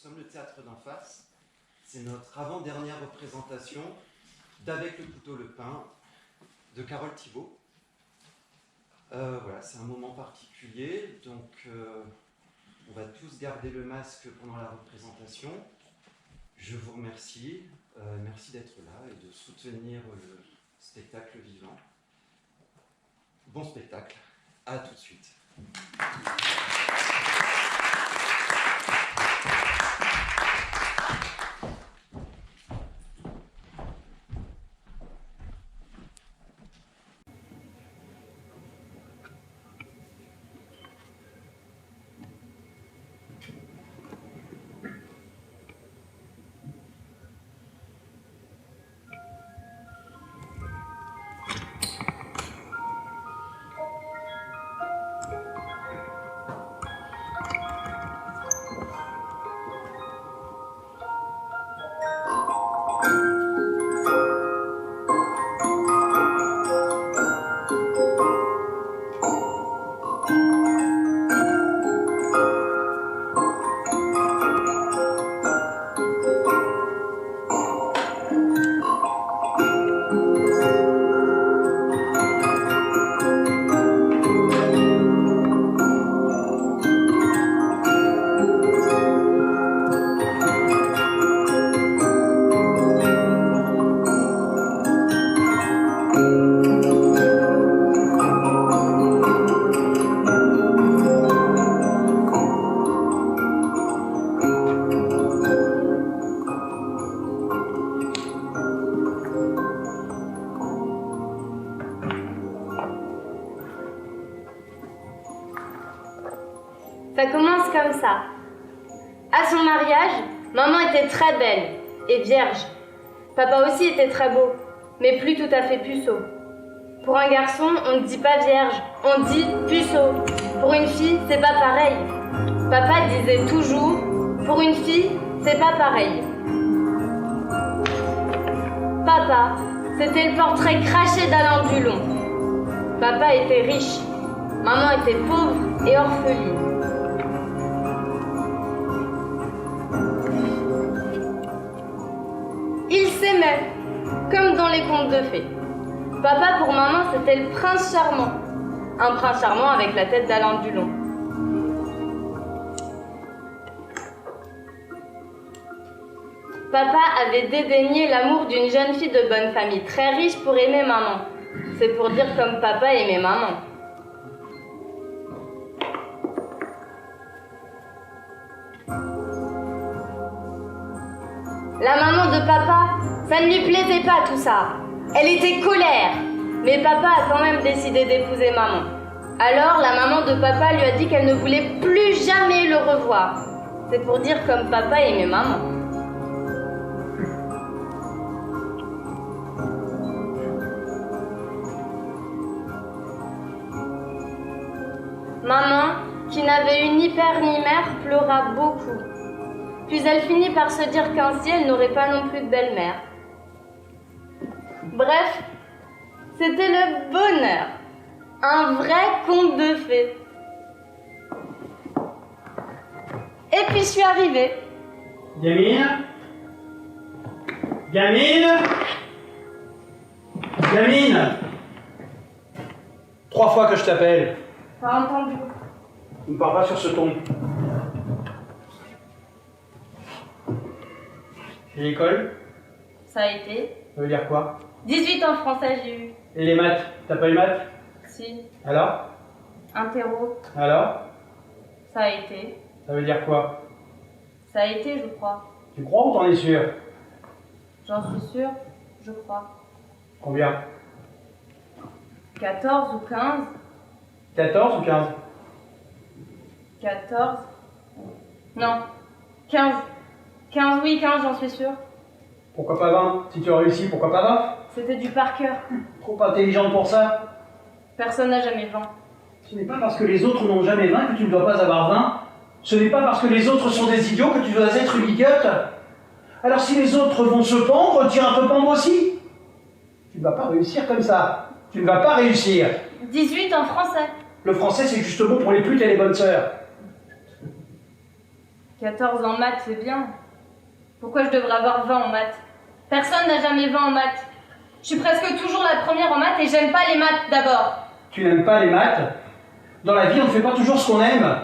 sommes le théâtre d'en face. C'est notre avant-dernière représentation d'Avec le couteau le pain de Carole Thibault. Voilà, c'est un moment particulier, donc on va tous garder le masque pendant la représentation. Je vous remercie, merci d'être là et de soutenir le spectacle vivant. Bon spectacle, à tout de suite. Ça commence comme ça. À son mariage, maman était très belle et vierge. Papa aussi était très beau, mais plus tout à fait puceau. Pour un garçon, on ne dit pas vierge, on dit puceau. Pour une fille, c'est pas pareil. Papa disait toujours, pour une fille, c'est pas pareil. Papa, c'était le portrait craché d'Alain Dulon. Papa était riche, maman était pauvre et orpheline. Ils s'aimaient, comme dans les contes de fées. Papa, pour maman, c'était le prince charmant. Un prince charmant avec la tête d'Alain Dulon. Papa avait dédaigné l'amour d'une jeune fille de bonne famille, très riche pour aimer maman. C'est pour dire comme papa aimait maman. La maman de papa, ça ne lui plaisait pas tout ça. Elle était colère. Mais papa a quand même décidé d'épouser maman. Alors la maman de papa lui a dit qu'elle ne voulait plus jamais le revoir. C'est pour dire comme papa aimait maman. Maman, qui n'avait eu ni père ni mère, pleura beaucoup. Puis elle finit par se dire qu'ainsi elle n'aurait pas non plus de belle-mère. Bref, c'était le bonheur. Un vrai conte de fées. Et puis je suis arrivée. Gamine? Gamine? Gamine? 3 fois que je t'appelle. Pas entendu. Tu ne parles pas sur ce ton. Et l'école? Ça a été. Ça veut dire quoi? 18 en français j'ai eu. Et les maths? T'as pas eu maths? Si. Alors? Interro. Alors? Ça a été. Ça veut dire quoi? Ça a été, je crois. Tu crois ou t'en es sûr? J'en suis sûre, je crois. Combien? 14 ou 15? 14 ou 15? 14? Non. 15. 15, oui, 15, j'en suis sûre. Pourquoi pas 20? Si tu as réussi, pourquoi pas 20? C'était du par cœur. Trop intelligente pour ça? Personne n'a jamais 20. Ce n'est pas parce que les autres n'ont jamais 20 que tu ne dois pas avoir 20. Ce n'est pas parce que les autres sont des idiots que tu dois être une idiote. Alors si les autres vont se pendre, tiens un peu pendre aussi. Tu ne vas pas réussir comme ça. Tu ne vas pas réussir. 18 en français. Le français, c'est juste bon pour les putes et les bonnes sœurs. 14 en maths, c'est bien. Pourquoi je devrais avoir 20 en maths? Personne n'a jamais 20 en maths. Je suis presque toujours la première en maths et j'aime pas les maths d'abord. Tu n'aimes pas les maths? Dans la vie, on ne fait pas toujours ce qu'on aime.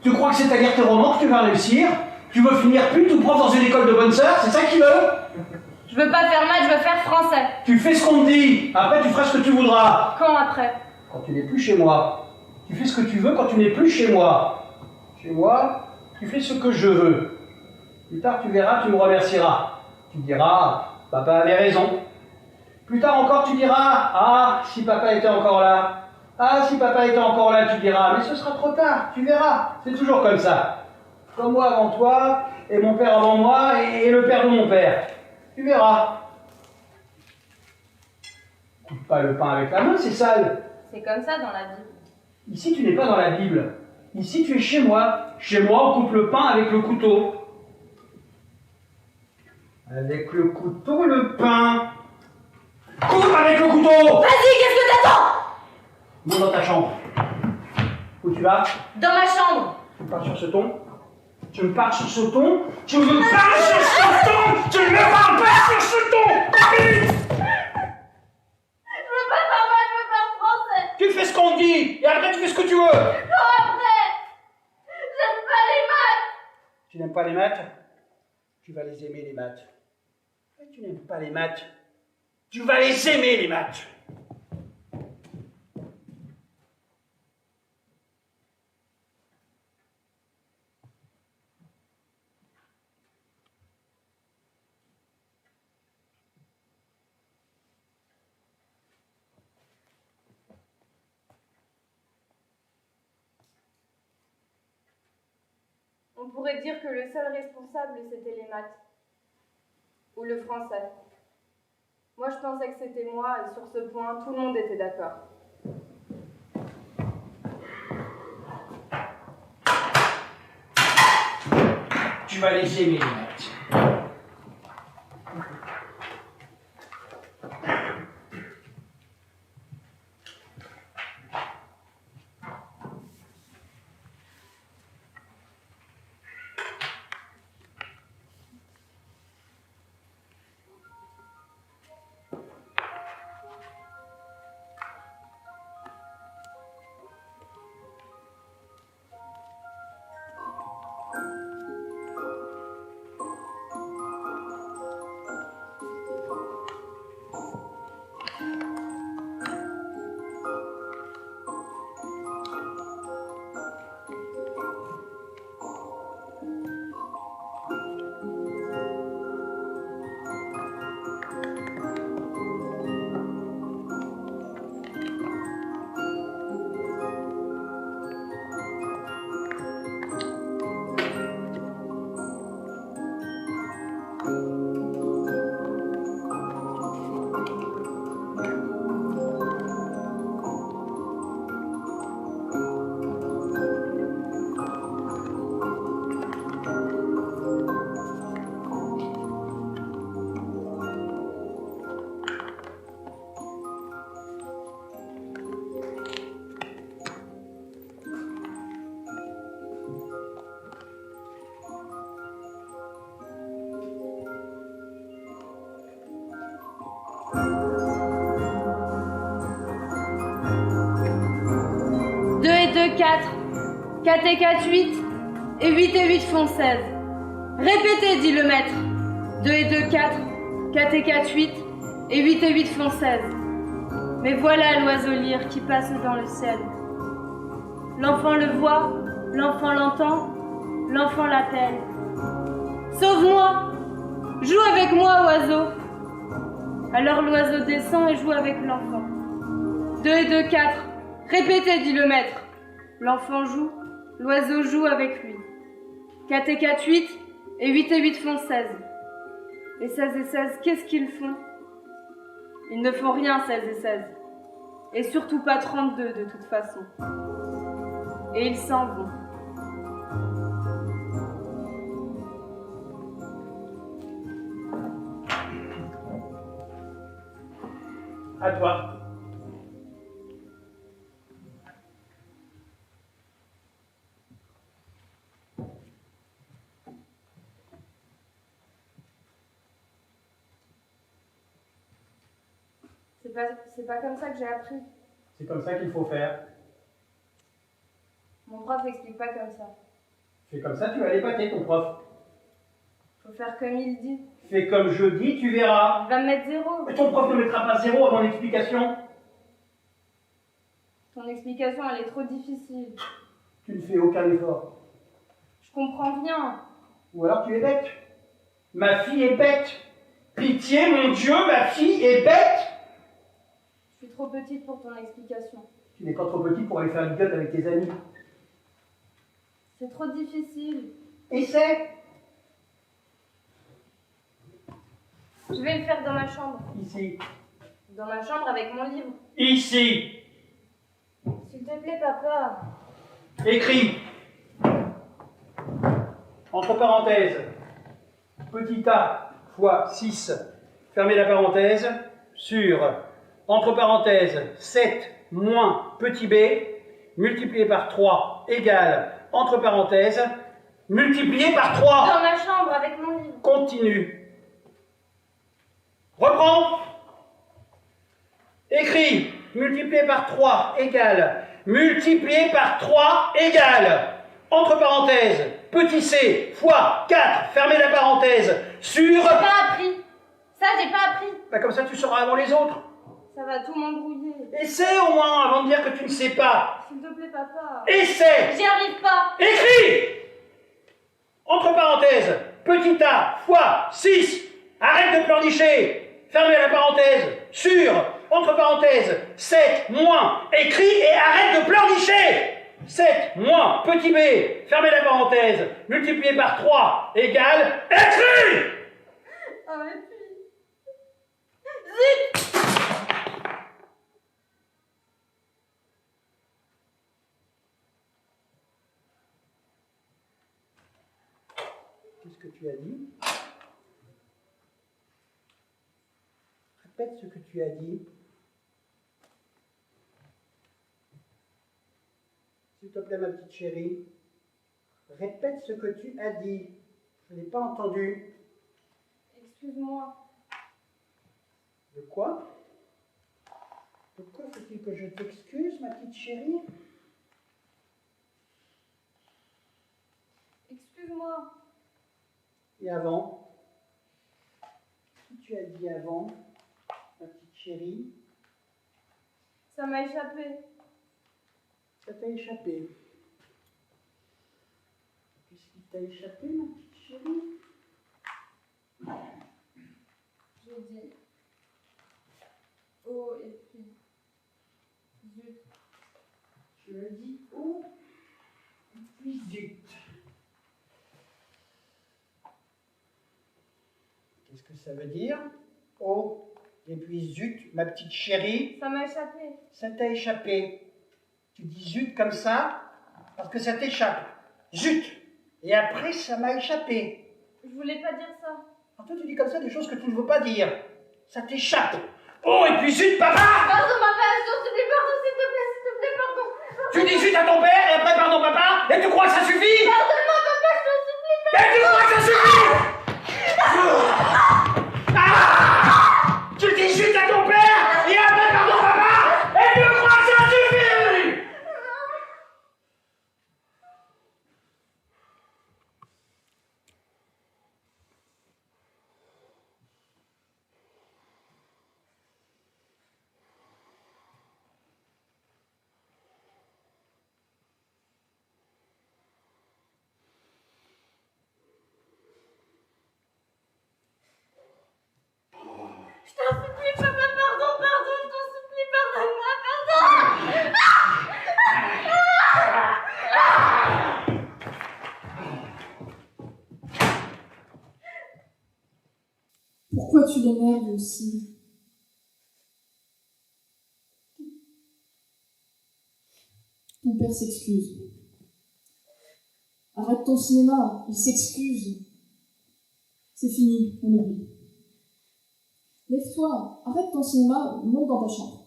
Tu crois que c'est à lire tes romans que tu vas réussir? Tu veux finir pute ou prof dans une école de bonnes sœurs? C'est ça que tu veux? Je veux pas faire maths, je veux faire français. Tu fais ce qu'on te dit. Après, tu feras ce que tu voudras. Quand après? Quand tu n'es plus chez moi. Tu fais ce que tu veux quand tu n'es plus chez moi. Chez moi, tu fais ce que je veux. Plus tard, tu verras, tu me remercieras. Tu diras, papa avait raison. Plus tard encore, tu diras, ah, si papa était encore là. Ah, si papa était encore là, tu diras, mais ce sera trop tard, tu verras. C'est toujours comme ça. Comme moi avant toi, et mon père avant moi, et le père de mon père. Tu verras. Coupe pas le pain avec la main, c'est sale. C'est comme ça dans la Bible. Ici, tu n'es pas dans la Bible. Ici, tu es chez moi. Chez moi, on coupe le pain avec le couteau. Avec le couteau, le pain. Coupe avec le couteau! Vas-y, qu'est-ce que t'attends? Monte dans ta chambre. Où tu vas? Dans ma chambre. Tu me parles sur ce ton? Tu me parles sur ce ton? Tu me parles sur ce ton? Tu me parles pas sur ce ton! Vite! Je veux pas faire maths, je veux faire français. Tu fais ce qu'on te dit, et après tu fais ce que tu veux! Non, après. J'aime pas les maths. Tu n'aimes pas les maths? Tu vas les aimer, les maths. Tu n'aimes pas les maths? Tu vas les aimer, les maths! On pourrait dire que le seul responsable, c'était les maths. Ou le français. Moi, je pensais que c'était moi, et sur ce point, tout le monde était d'accord. Tu vas les aimer, les maths. Deux et 2, 4. 4 et 4, 8. Et 8 et 8 font 16. Répétez, dit le maître. 2 et 2, 4. 4 et 4, 8. Et 8 et 8 font 16. Mais voilà l'oiseau lyre qui passe dans le ciel. L'enfant le voit, l'enfant l'entend, l'enfant l'appelle. Sauve-moi! Joue avec moi, oiseau! Alors l'oiseau descend et joue avec l'enfant. 2 et 2, 4. Répétez, dit le maître. L'enfant joue, l'oiseau joue avec lui. 4 et 4, 8. Et 8 et 8 font 16. Et 16 et 16, qu'est-ce qu'ils font? Ils ne font rien, 16 et 16. Et surtout pas 32 de toute façon. Et ils s'en vont. À toi. C'est pas comme ça que j'ai appris. C'est comme ça qu'il faut faire. Mon prof explique pas comme ça. Fais comme ça, tu vas l'épater, ton prof. Faut faire comme il dit. Fais comme je dis, tu verras. Il va me mettre 0. Mais ton prof ne mettra pas 0 à mon explication. Ton explication, elle est trop difficile. Tu ne fais aucun effort. Je comprends rien. Ou alors tu es bête. Ma fille est bête. Pitié, mon Dieu, ma fille est bête. Je suis trop petite pour ton explication. Tu n'es pas trop petit pour aller faire l'idiote avec tes amis. C'est trop difficile. Essaie. Je vais le faire dans ma chambre. Ici. Dans ma chambre avec mon livre. Ici. S'il te plaît, papa. Écris. Entre parenthèses. Petit a fois 6. Fermez la parenthèse. Sur. Entre parenthèses. 7 moins petit b. Multiplié par 3 égale. Entre parenthèses. Multiplié par 3. Dans ma chambre avec mon livre. Continue. Reprends. Écris. Multiplié par 3 égale. Multiplié par 3 égale. Entre parenthèses. Petit c fois 4. Fermez la parenthèse. Sur. J'ai pas appris. Ça, j'ai pas appris. Bah comme ça, tu sauras avant les autres. Ça va tout m'embrouiller. Essaie au moins avant de dire que tu ne sais pas. S'il te plaît, papa. Essaie. J'y arrive pas. Écris. Entre parenthèses. Petit a fois 6. Arrête de pleurnicher. Fermez la parenthèse. Sur. Entre parenthèses. 7 moins. Écris et arrête de pleurnicher. 7 moins petit b. Fermez la parenthèse. Multiplié par 3 égale. Écris. Ah, mais puis. Zut. Qu'est-ce que tu as dit? Répète ce que tu as dit. S'il te plaît, ma petite chérie. Répète ce que tu as dit. Je n'ai pas entendu. Excuse-moi. De quoi? De quoi faut-il que je t'excuse, ma petite chérie? Excuse-moi. Et avant? Qu'est-ce que tu as dit avant, ma petite chérie? Ça m'a échappé. Ça t'a échappé. Qu'est-ce qui t'a échappé, ma petite chérie? J'ai dit. Oh, et puis. Zut. Tu as dit oh, et puis zut. Qu'est-ce que ça veut dire? Oh, et puis zut, ma petite chérie. Ça m'a échappé. Ça t'a échappé. Tu dis zut comme ça, parce que ça t'échappe. Zut! Et après, ça m'a échappé. Je voulais pas dire ça. Alors toi, tu dis comme ça des choses que tu ne veux pas dire. Ça t'échappe. Oh, et puis zut, papa! Pardon, papa, s'il te plaît, pardon, s'il te plaît, pardon. Tu dis zut à ton père, et après pardon, papa, et tu crois que ça suffit? Pardonne-moi, papa, je t'en supplie, papa. Et tu crois que ça suffit? Ah! Tu dis zut à ton père, et après pardon, papa, et tu crois que ça suffit? Je t'en supplie, papa, pardon, je t'en supplie, pardonne-moi, pardon. Pourquoi tu l'énerves aussi? Ton père s'excuse. Arrête ton cinéma, il s'excuse. C'est fini, on oublie. Lève-toi, arrête ton cinéma, monte dans ta chambre.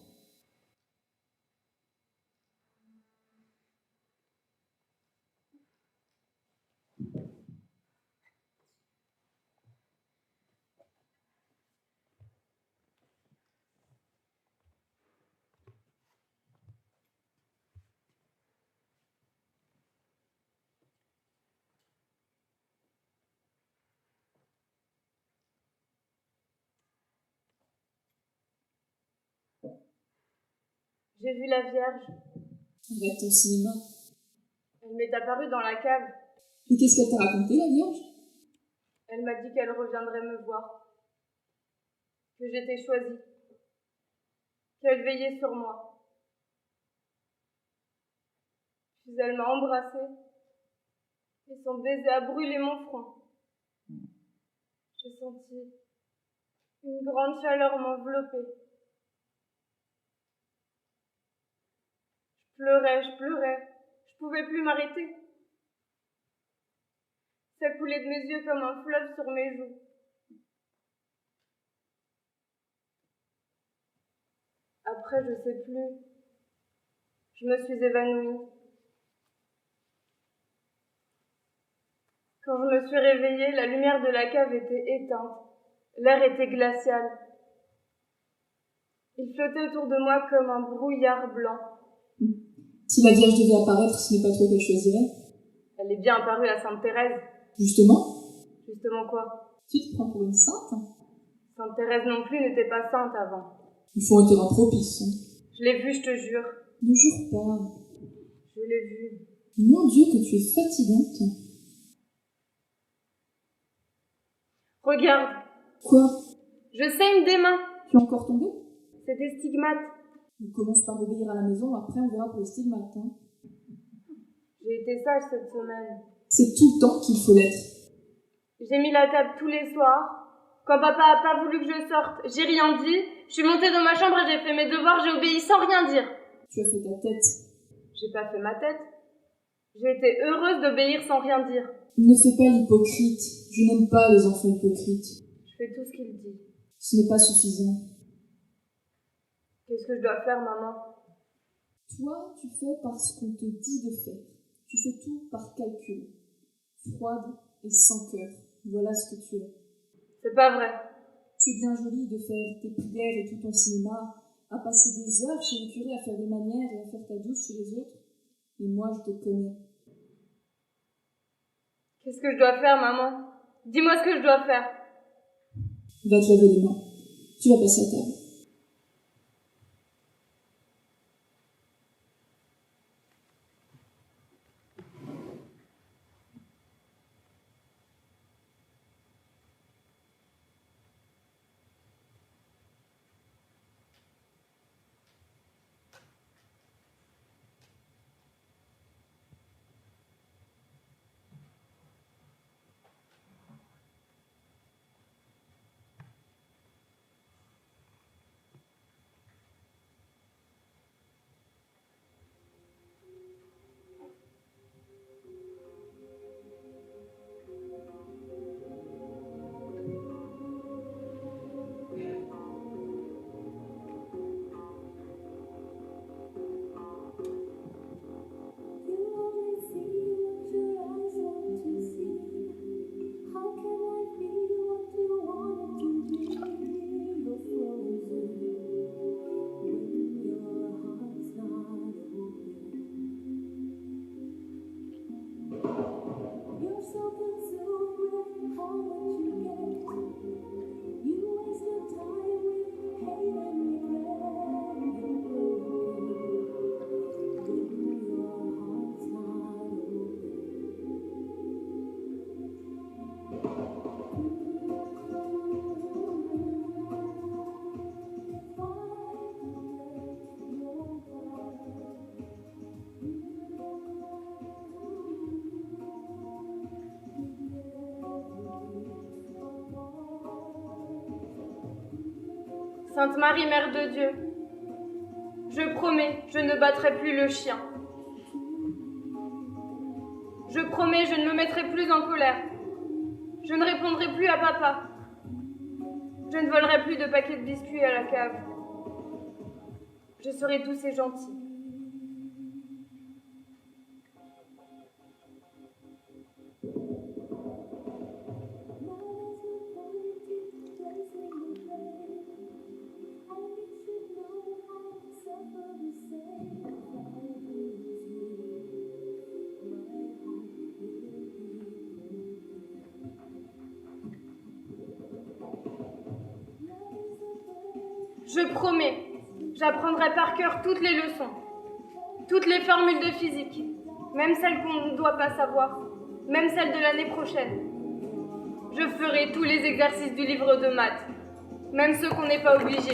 J'ai vu la Vierge. Avec ton cinéma. Elle m'est apparue dans la cave. Et qu'est-ce qu'elle t'a raconté, la Vierge? Elle m'a dit qu'elle reviendrait me voir. Que j'étais choisie. Qu'elle veillait sur moi. Puis elle m'a embrassée. Et son baiser a brûlé mon front. J'ai senti une grande chaleur m'envelopper. Je pleurais. Je pouvais plus m'arrêter. Ça coulait de mes yeux comme un fleuve sur mes joues. Après, je sais plus. Je me suis évanouie. Quand je me suis réveillée, la lumière de la cave était éteinte. L'air était glacial. Il flottait autour de moi comme un brouillard blanc. Si la Vierge devait apparaître, ce n'est pas toi qu'elle choisirait. Elle est bien apparue à Sainte-Thérèse. Justement, Justement quoi? tu te prends pour une sainte. Sainte-Thérèse non plus n'était pas sainte avant. Il faut un terrain propice. Je l'ai vue, je te jure. Ne jure pas. Je l'ai vue. Mon Dieu, que tu es fatigante. Regarde, Quoi? je saigne des mains. Tu es encore tombée? C'est des stigmates. On commence par obéir à la maison, après on verra pour les stigmates. Hein. J'ai été sage cette semaine. C'est tout le temps qu'il faut l'être. J'ai mis la table tous les soirs. Quand papa a pas voulu que je sorte, j'ai rien dit. Je suis montée dans ma chambre et j'ai fait mes devoirs, j'ai obéi sans rien dire. Tu as fait ta tête. J'ai pas fait ma tête. J'ai été heureuse d'obéir sans rien dire. Ne fais pas l'hypocrite. Je n'aime pas les enfants hypocrites. Je fais tout ce qu'il dit. Ce n'est pas suffisant. Qu'est-ce que je dois faire, maman? Toi, tu fais parce qu'on te dit de faire. Tu fais tout par calcul. Froide et sans cœur. Voilà ce que tu es. C'est pas vrai. C'est bien joli de faire tes prières et tout ton cinéma, à passer des heures chez le curé à faire des manières et à faire ta douce chez les autres. Et moi, je te connais. Qu'est-ce que je dois faire, maman? Dis-moi ce que je dois faire. Va te laver les mains. Tu vas passer à table. Sainte Marie, Mère de Dieu, je promets, je ne battrai plus le chien. Je promets, je ne me mettrai plus en colère. Je ne répondrai plus à papa. Je ne volerai plus de paquets de biscuits à la cave. Je serai douce et gentille. J'apprendrai par cœur toutes les leçons, toutes les formules de physique, même celles qu'on ne doit pas savoir, même celles de l'année prochaine. Je ferai tous les exercices du livre de maths, même ceux qu'on n'est pas obligé.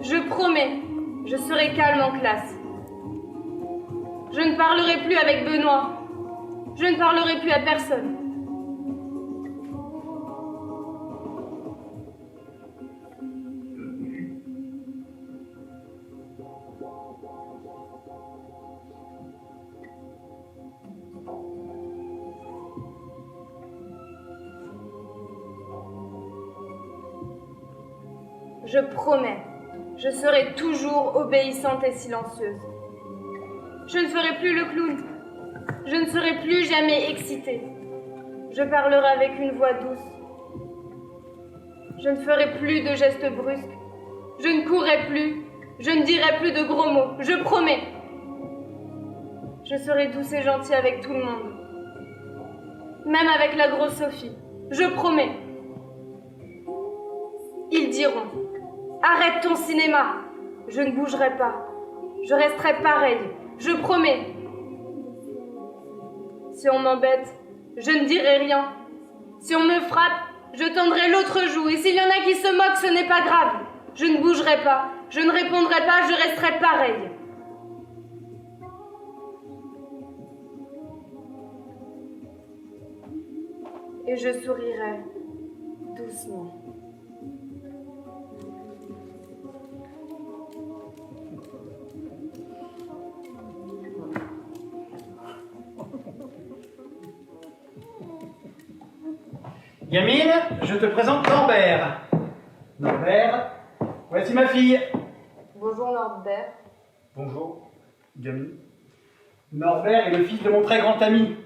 Je promets, je serai calme en classe. Je ne parlerai plus avec Benoît. Je ne parlerai plus à personne. Je promets, je serai toujours obéissante et silencieuse. Je ne ferai plus le clown. Je ne serai plus jamais excitée. Je parlerai avec une voix douce. Je ne ferai plus de gestes brusques. Je ne courrai plus. Je ne dirai plus de gros mots. Je promets. Je serai douce et gentille avec tout le monde. Même avec la grosse Sophie. Je promets. Ils diront: arrête ton cinéma. Je ne bougerai pas. Je resterai pareille. Je promets. Si on m'embête, je ne dirai rien. Si on me frappe, je tendrai l'autre joue. Et s'il y en a qui se moquent, ce n'est pas grave. Je ne bougerai pas. Je ne répondrai pas. Je resterai pareille. Et je sourirai doucement. Gamine, je te présente Norbert. Norbert, voici ma fille. Bonjour Norbert. Bonjour, Gamine. Norbert est le fils de mon très grand ami.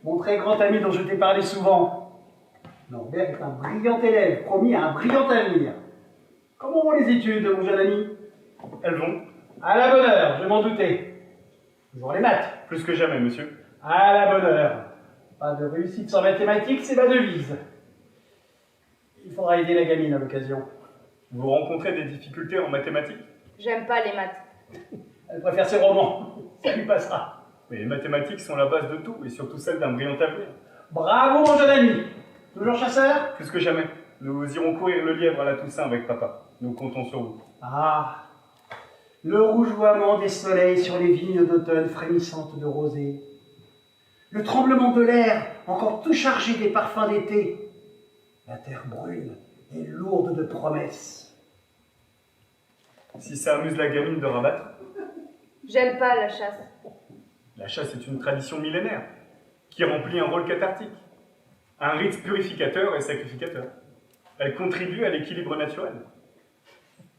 Mon très grand ami dont je t'ai parlé souvent. Norbert est un brillant élève, promis à un brillant avenir. Comment vont les études, mon jeune ami? Elles vont, À la bonne heure, je m'en doutais. Toujours les maths. plus que jamais, monsieur. À la bonne heure. Pas de réussite sans mathématiques, c'est ma devise. Il faudra aider la gamine à l'occasion. Vous rencontrez des difficultés en mathématiques? J'aime pas les maths. Elle préfère ses romans. Ça lui passera. Mais les mathématiques sont la base de tout, et surtout celle d'un brillant avenir. Bravo, mon jeune ami. Toujours chasseur? Plus que jamais. Nous irons courir le lièvre à la Toussaint avec papa. Nous comptons sur vous. Ah, le rougeoiement des soleils sur les vignes d'automne frémissantes de rosée. Le tremblement de l'air, encore tout chargé des parfums d'été. La terre brune et lourde de promesses. Si ça amuse la gamine de rabattre, J'aime pas la chasse. la chasse est une tradition millénaire qui remplit un rôle cathartique, un rite purificateur et sacrificateur. Elle contribue à l'équilibre naturel.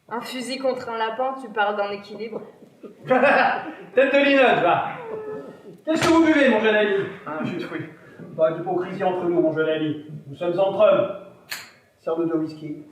Un fusil contre un lapin, tu parles d'un équilibre. Tête de linotte, va. Qu'est-ce que vous buvez, mon jeune ami? Un jus de fruits. Pas d'hypocrisie entre nous, mon jeune ami. Nous sommes entre hommes. Sers-nous de whisky.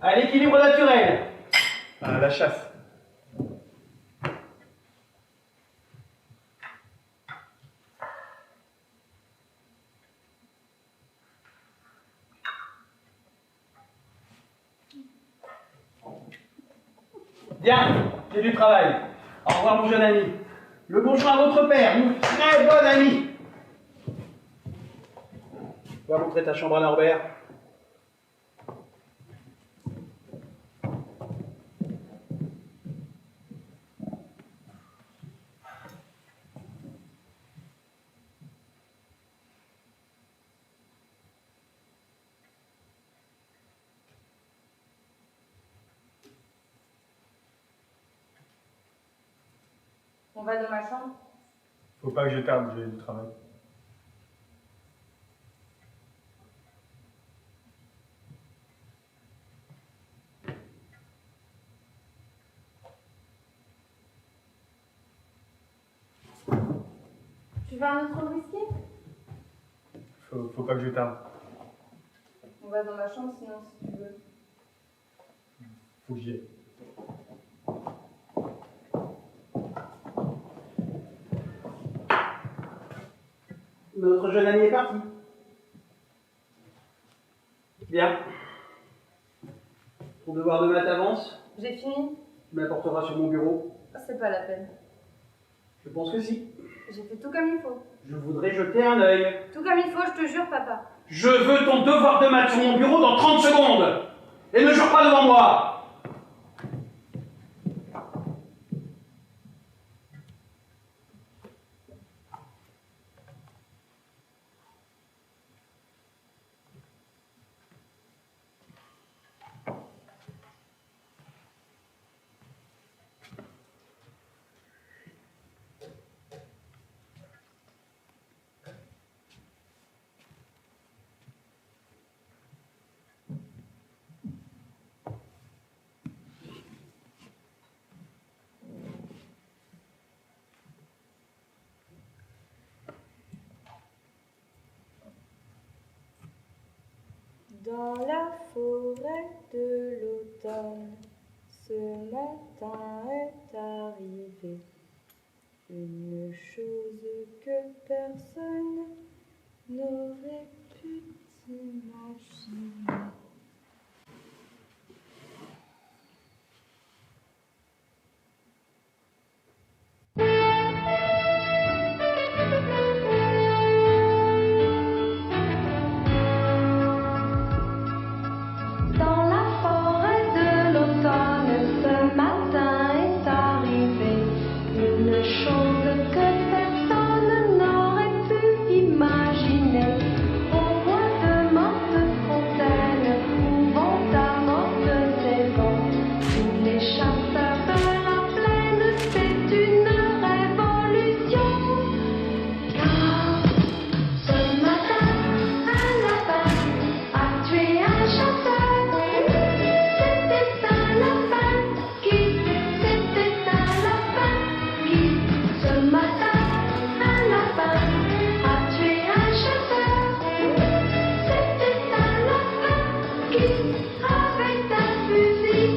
À l'équilibre naturel. À la chasse. Bien, j'ai du travail. Au revoir, mon jeune ami. Le bonjour à votre père, mon très bon ami. Va montrer ta chambre à Norbert. On va dans ma chambre. Faut pas que je tarde, j'ai du travail. Tu veux un autre whisky? Faut pas que je tarde. On va dans ma chambre sinon si tu veux. Faut que j'y aille. Notre jeune ami est parti. Bien. Ton devoir de maths avance. J'ai fini? Tu m'apporteras sur mon bureau. C'est pas la peine. Je pense que si. J'ai fait tout comme il faut. Je voudrais jeter un œil. Tout comme il faut, je te jure, papa. Je veux ton devoir de maths sur mon bureau dans 30 secondes. Et ne jure pas devant moi. Dans la forêt de l'automne, ce matin est arrivé une chose que personne n'aurait pu imaginer. Dans la forêt de l'automne, ce matin est arrivée une chose que personne n'aurait pu imaginer. Au bois de mortes fontaines, où vont à morte saison, tous les chasseurs de la plaine, c'est une révolution. Car ce matin, un lapin a tué un chasseur. C'était un lapin qui, c'était un lapin qui, ce matin, un lapin a tué un chasseur. C'était un lapin qui avait un fusil.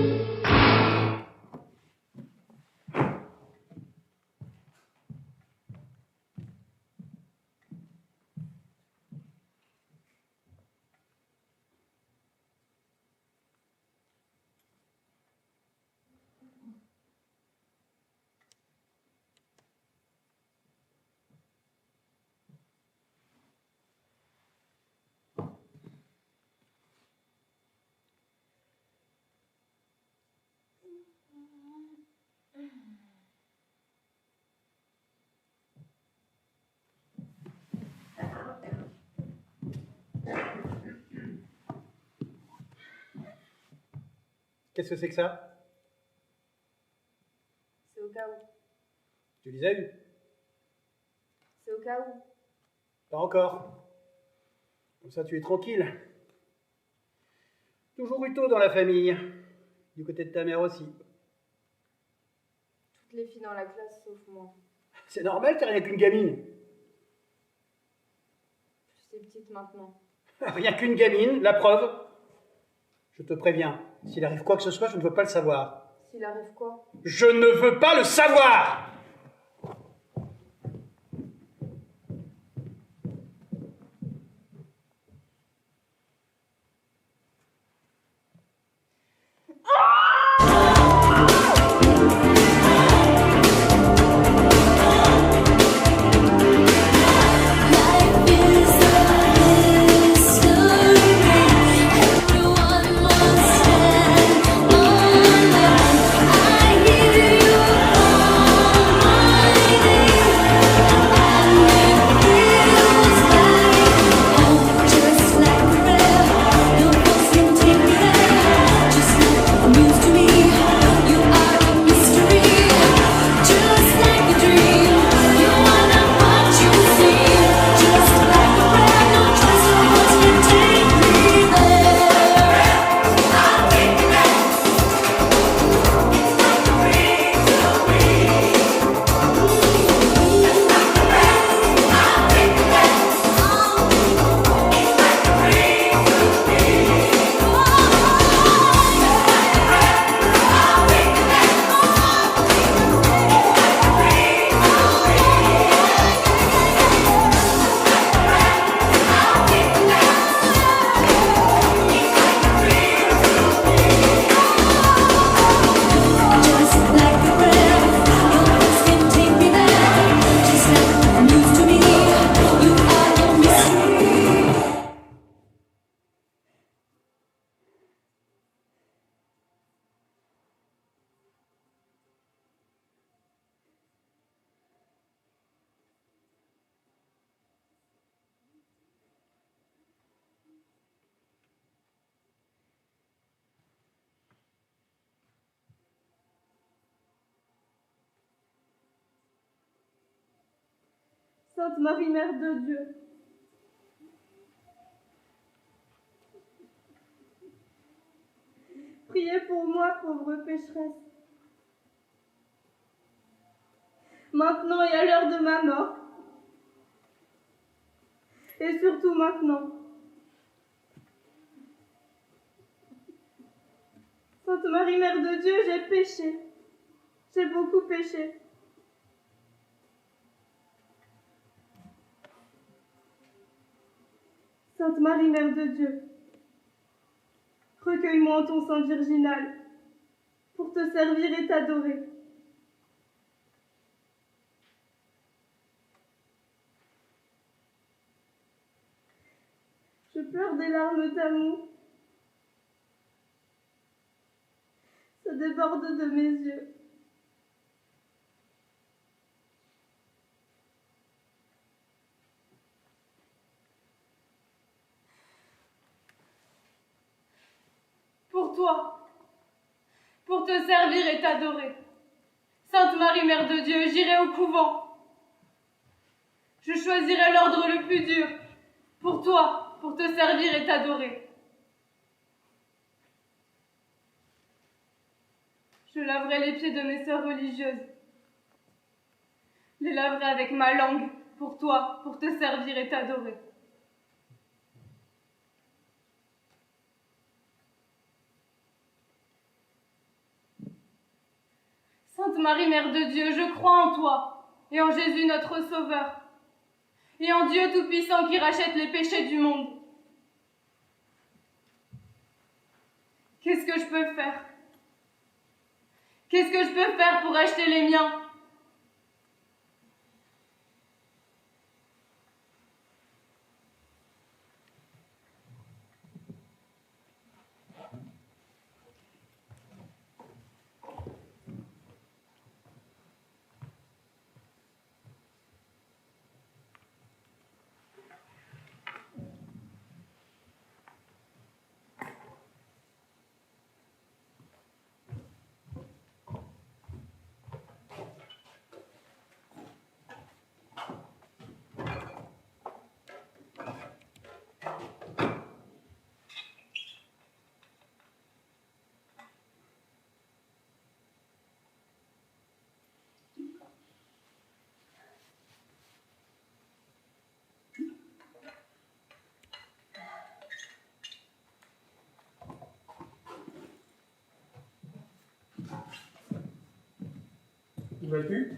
Qu'est-ce que c'est que ça? C'est au cas où. Tu les as eus? C'est au cas où. Pas encore. Comme ça, tu es tranquille. Toujours eu tôt dans la famille. Du côté de ta mère aussi. Toutes les filles dans la classe sauf moi. C'est normal, t'es rien qu'une gamine. Je suis petite maintenant. Rien qu'une gamine, la preuve. Je te préviens, s'il arrive quoi que ce soit, je ne veux pas le savoir. S'il arrive quoi? Je ne veux pas le savoir! Sainte Marie, Mère de Dieu, priez pour moi, pauvre pécheresse, maintenant et à l'heure de ma mort, et surtout maintenant. Sainte Marie, Mère de Dieu, j'ai péché, j'ai beaucoup péché. Sainte Marie, Mère de Dieu, recueille-moi en ton sein virginal pour te servir et t'adorer. Je pleure des larmes d'amour. Ça déborde de mes yeux. Pour toi, pour te servir et t'adorer. Sainte Marie, Mère de Dieu, j'irai au couvent. Je choisirai l'ordre le plus dur. Pour toi, pour te servir et t'adorer. Je laverai les pieds de mes sœurs religieuses. Les laverai avec ma langue, pour toi, pour te servir et t'adorer. Sainte Marie, Mère de Dieu, je crois en toi, et en Jésus notre Sauveur, et en Dieu Tout-Puissant qui rachète les péchés du monde. Qu'est-ce que je peux faire? Qu'est-ce que je peux faire pour acheter les miens? Où vas-tu?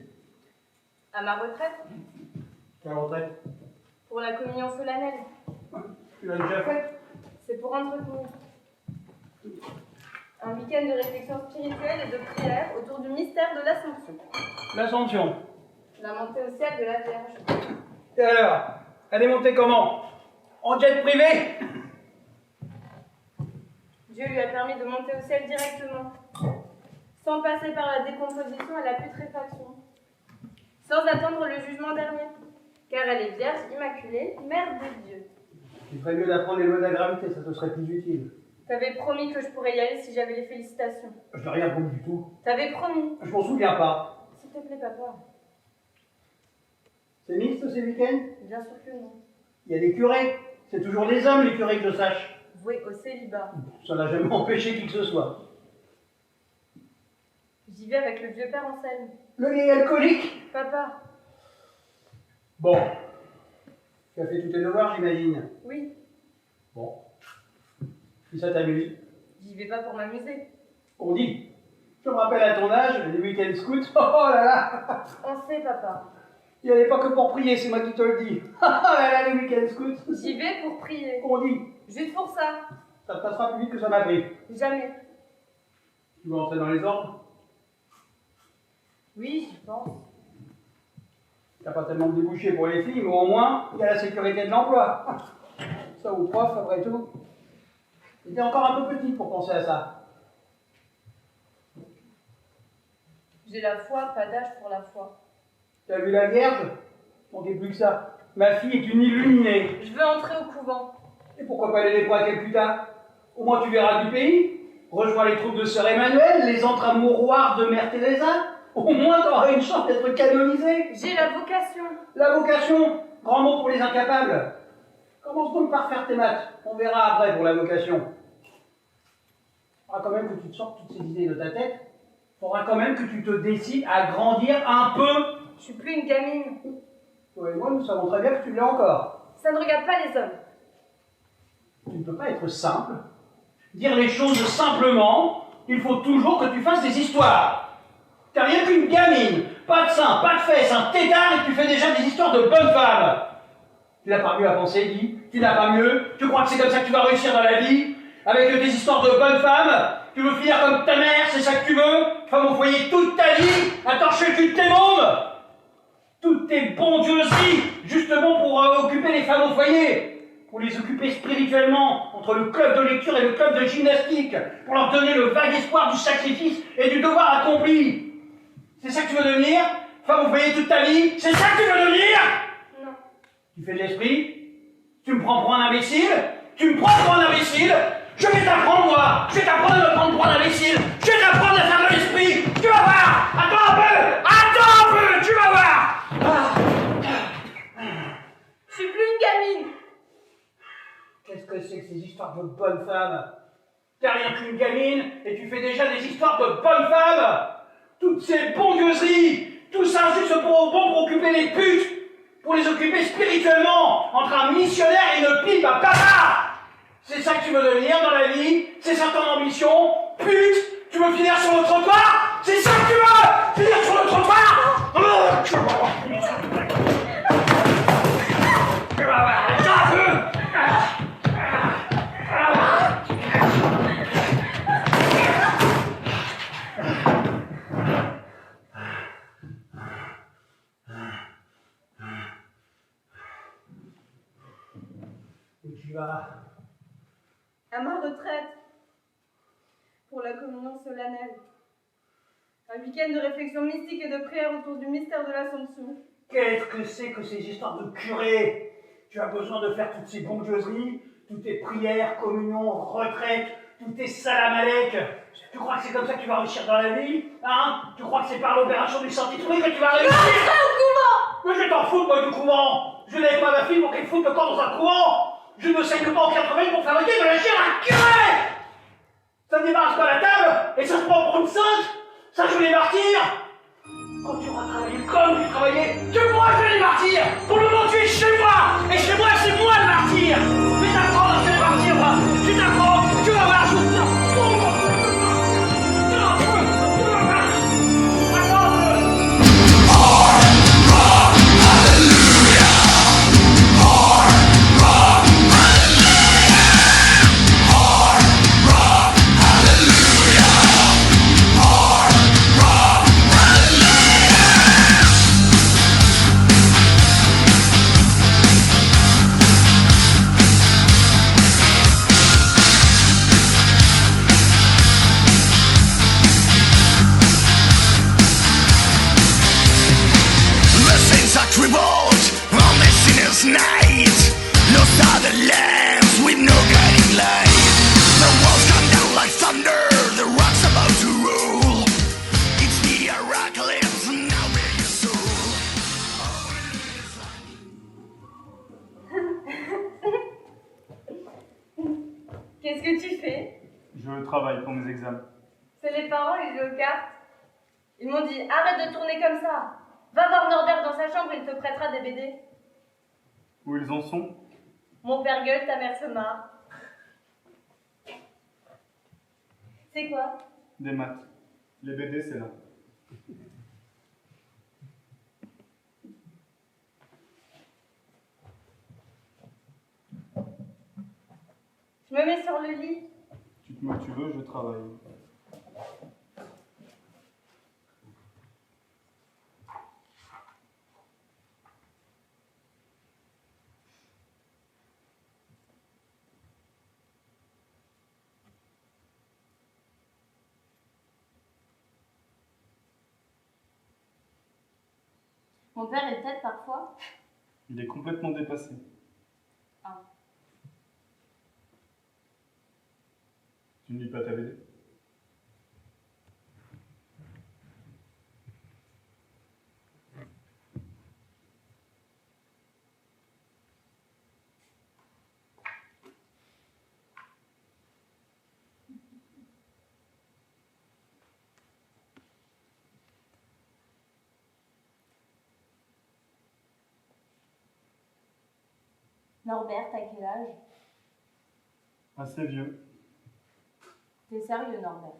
À ma retraite, Quelle retraite? pour la communion solennelle. Tu l'as déjà faite? C'est pour entretenir un week-end de réflexion spirituelle et de prière autour du mystère de l'Assomption, L'Ascension. la montée au ciel de la Vierge. Et alors? Elle est montée comment? En jet privé? Dieu lui a permis de monter au ciel directement, sans passer par la décomposition et la putréfaction, sans attendre le jugement dernier, car elle est Vierge Immaculée, Mère de Dieu. Il ferait mieux d'apprendre les lois de la gravité, ça te serait plus utile. T'avais promis que je pourrais y aller si j'avais les félicitations. Je n'ai rien promis du tout. T'avais promis. Je m'en souviens pas. S'il te plaît, papa. C'est mixte ces week-ends? Bien sûr que non. Il y a des curés. C'est toujours des hommes les curés que je sache. Voué au célibat. Ça n'a jamais empêché qui que ce soit. J'y vais avec le vieux père Anselme. Le vieil alcoolique? Papa. Bon. Tu as fait tous tes devoirs, j'imagine. Oui. Bon. Si ça t'amuse. J'y vais pas pour m'amuser. On dit. Je me rappelle à ton âge, les week-ends scouts. Oh là là. On sait, papa. Il n'y allait pas que pour prier, c'est moi qui te le dis. Oh là là, les week-ends scouts. J'y vais pour prier. On dit. Juste pour ça. Ça te passera plus vite que ça m'a pris. Jamais. Tu veux entrer dans les ordres? Oui, j'y pense. T'as pas tellement de débouchés pour les filles, mais au moins, il y a la sécurité de l'emploi. Ça, au prof, après tout. T'es encore un peu petite pour penser à ça. J'ai la foi, pas d'âge pour la foi. T'as vu la Vierge? Manquez plus que ça. Ma fille est une illuminée. Je veux entrer au couvent. Et pourquoi pas aller les pour à Calcutta? Au moins tu verras du pays. Rejoins les troupes de Sœur Emmanuel, les entres amouroirs de Mère Teresa. Au moins, t'auras une chance d'être canonisé. J'ai la vocation. La vocation, grand mot pour les incapables. Commence donc par faire tes maths. On verra après pour la vocation. Il faudra quand même que tu te sortes toutes ces idées de ta tête. Il faudra quand même que tu te décides à grandir un peu. Je suis plus une gamine. Toi et moi, nous savons très bien que tu l'es encore. Ça ne regarde pas les hommes. Tu ne peux pas être simple. Dire les choses simplement, il faut toujours que tu fasses des histoires. T'as rien qu'une gamine, pas de sein, pas de fesses, un tétard et tu fais déjà des histoires de bonnes femmes. Tu n'as pas mieux à penser, Guy. Tu n'as pas mieux. Tu crois que c'est comme ça que tu vas réussir dans la vie? Avec tes histoires de bonnes femmes? Tu veux finir comme ta mère, c'est ça que tu veux? Femme au foyer toute ta vie, à torcher le cul de tes mômes? Toutes tes bondieuseries, justement pour occuper les femmes au foyer. Pour les occuper spirituellement, entre le club de lecture et le club de gymnastique, pour leur donner le vague espoir du sacrifice et du devoir accompli. C'est ça que tu veux devenir? Femme au foyer toute ta vie? C'est ça que tu veux devenir? Non. Tu fais de l'esprit? Tu me prends pour un imbécile? Tu me prends pour un imbécile? Je vais t'apprendre, moi! Je vais t'apprendre à me prendre pour un imbécile! Je vais t'apprendre à faire de l'esprit! Tu vas voir! Attends un peu! Attends un peu! Tu vas voir! Je suis plus une gamine. Qu'est-ce que c'est que ces histoires de bonnes femmes? T'es rien qu'une gamine et tu fais déjà des histoires de bonnes femmes? Toutes ces bongueuseries, tout ça juste pour occuper les putes, pour les occuper spirituellement, entre un missionnaire et une pipe à papa! C'est ça que tu veux devenir dans la vie? C'est ça ton ambition? Pute! Tu veux finir sur le trottoir? C'est ça que tu veux? Finir sur le trottoir? Tu vas voir, attends un peu! Où tu vas? À ma retraite. Pour la communion solennelle. Un week-end de réflexion mystique et de prière autour du mystère de l'Assomption. Qu'est-ce que c'est que ces histoires de curé? Tu as besoin de faire toutes ces bondieuseries, toutes tes prières, communions, retraites, toutes tes salam-alek. Tu crois que c'est comme ça que tu vas réussir dans la vie? Hein? Tu crois que c'est par l'opération du Saint-Esprit que tu vas réussir? Au couvent! Mais je t'en fous, moi, du couvent! Je n'avais pas ma fille pour qu'elle foute le corps dans un couvent! Je ne saigne pas en 80 pour fabriquer de la chair à curé! Ça ne débarrasse pas la table, et ça se prend pour une sainte! Ça, je vais les martyrs! Quand tu auras travaillé comme tu travaillais, tu pourras jouer les martyrs! Pour le moment, tu es chez moi! Et chez moi, c'est moi le martyr! Je vais t'apprendre à faire les martyrs, moi! Tu t'apprends, tu vas voir, je vais t'apprendre! Qu'est-ce que tu fais? Je travaille pour mes examens. C'est les parents, ils jouent aux cartes. Ils m'ont dit, arrête de tourner comme ça. Va voir Norbert dans sa chambre, il te prêtera des BD. Où ils en sont? Mon père gueule, ta mère se marre. C'est quoi? Des maths. Les BD, c'est là. Je me mets sur le lit. Tu te mets où tu veux, je travaille. Mon père est peut-être parfois. Il est complètement dépassé. Ah. Tu ne lis pas ta BD? Norbert, t'as quel âge? Assez vieux. T'es sérieux, Norbert?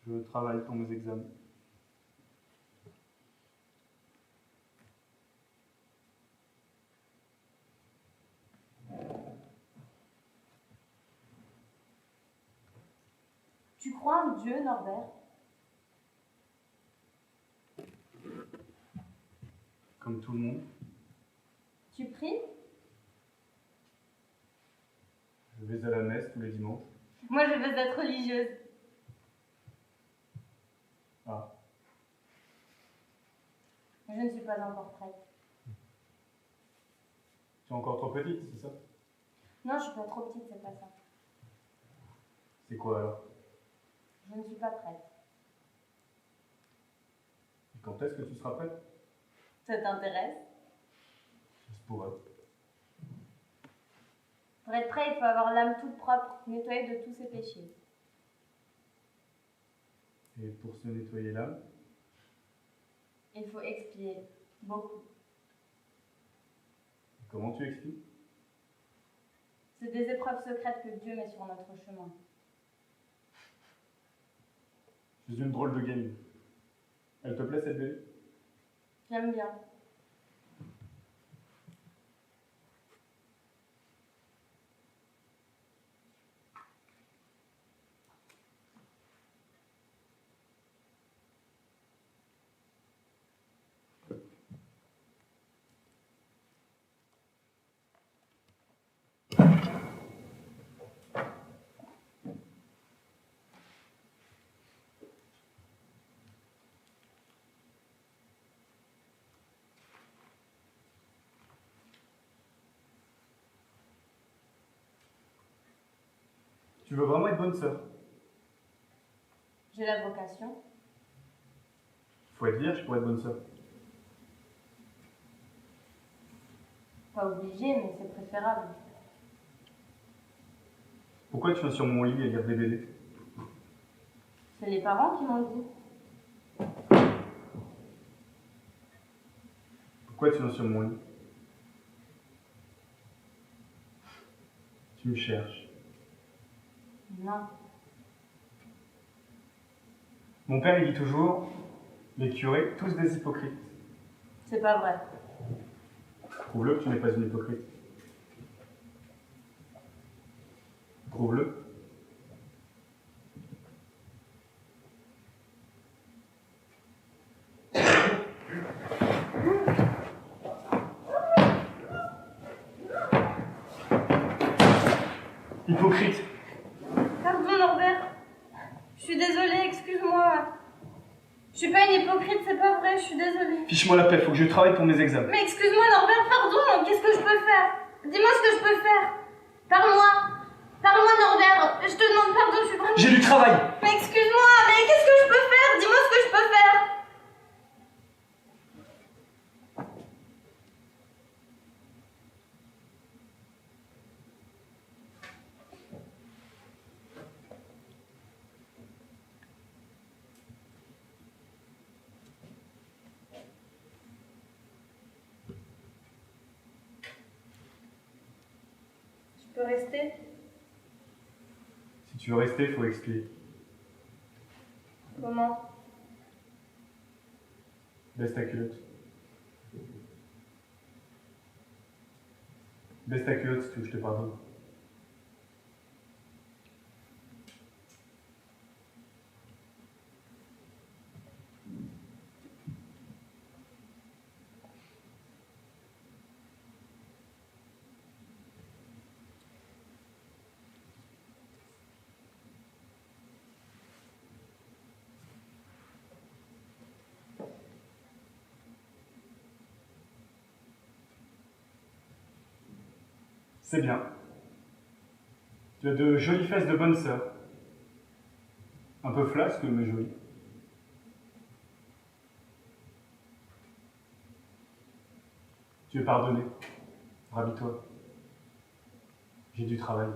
Je travaille pour mes examens. Tu crois en Dieu, Norbert? Comme tout le monde, Tu pries? je vais à la messe tous les dimanches. Moi, je veux être religieuse. Ah, Je ne suis pas encore prête. tu es encore trop petite, c'est ça? Non, je suis pas trop petite, c'est pas ça. C'est quoi alors? Je ne suis pas prête. Et quand est-ce que tu seras prête? Ça t'intéresse? Ça se pourrait. Pour être prêt, il faut avoir l'âme toute propre, nettoyée de tous ses péchés. Et pour se nettoyer l'âme, Il faut expier beaucoup. comment tu expliques? C'est des épreuves secrètes que Dieu met sur notre chemin. Je suis une drôle de gamine. Elle te plaît cette BD? J'aime bien. Tu veux vraiment être bonne sœur? J'ai la vocation. Faut être vierge pour être bonne sœur. Pas obligé, mais c'est préférable. Pourquoi tu viens sur mon lit à lire des BD? C'est les parents qui m'ont dit. Pourquoi tu viens sur mon lit? Tu me cherches. Non. Mon père, il dit toujours, les curés, tous des hypocrites. C'est pas vrai. Prouve-le que tu n'es pas une hypocrite. Prouve-le. Hypocrite. Pardon, Norbert. Je suis désolée, excuse-moi. Je suis pas une hypocrite, c'est pas vrai, je suis désolée. Fiche-moi la paix, faut que je travaille pour mes examens. Mais excuse-moi, Norbert, pardon, qu'est-ce que je peux faire? Dis-moi ce que je peux faire. Parle-moi. Parle-moi, Norbert. Je te demande pardon, je suis vraiment... J'ai du travail. Mais excuse-moi, mais qu'est-ce que je peux faire? Dis-moi ce que je peux faire. Je peux rester? Si tu veux rester, faut expier. Comment? Baisse ta culotte. Baisse ta culotte si tu veux que je te pardonne. C'est bien. Tu as de jolies fesses de bonne sœur. Un peu flasque, mais jolie. Tu es pardonné. Rhabille-toi. J'ai du travail.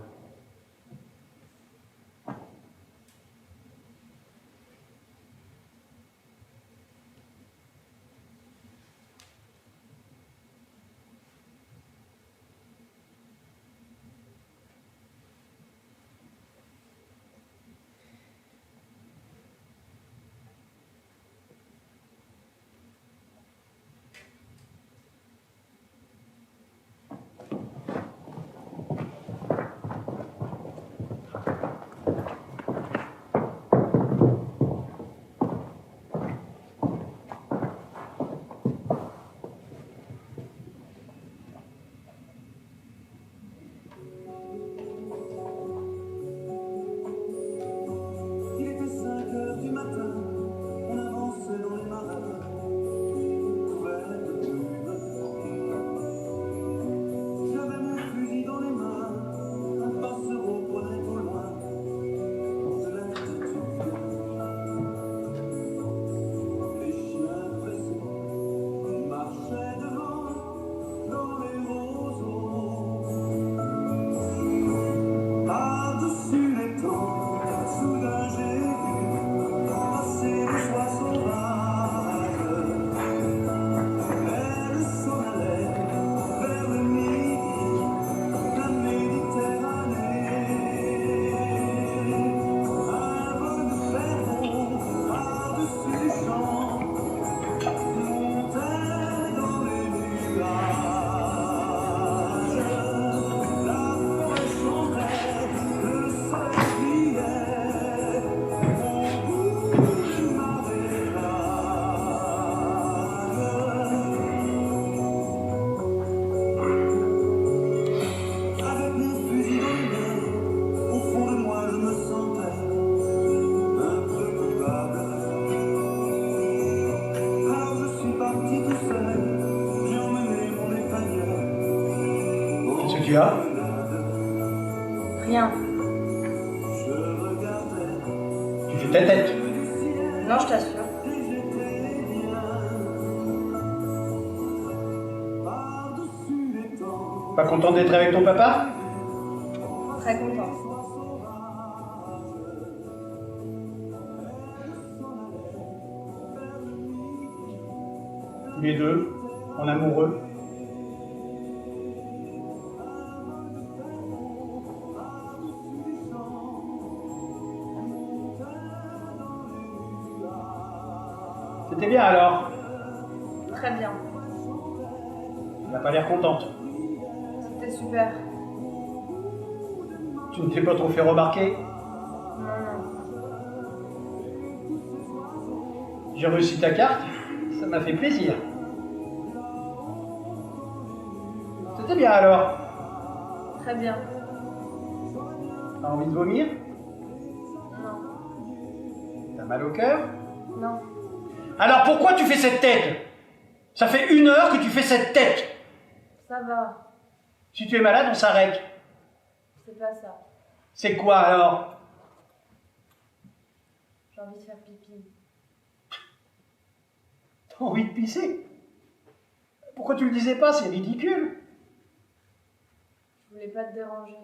Rien. Tu fais ta tête. Non, je t'assure. Pas content d'être avec ton papa? Très content. Tous les deux, en amoureux. C'était bien alors? Très bien. Tu n'as pas l'air contente. C'était super. Tu ne t'es pas trop fait remarquer? Non. J'ai reçu ta carte, ça m'a fait plaisir. C'était bien alors? Très bien. T'as envie de vomir? Non. T'as mal au cœur? Non. Alors pourquoi tu fais cette tête? Ça fait 1 heure que tu fais cette tête. Ça va. Si tu es malade, on s'arrête. C'est pas ça. C'est quoi alors? J'ai envie de faire pipi. T'as envie de pisser? Pourquoi tu le disais pas? C'est ridicule. Je voulais pas te déranger.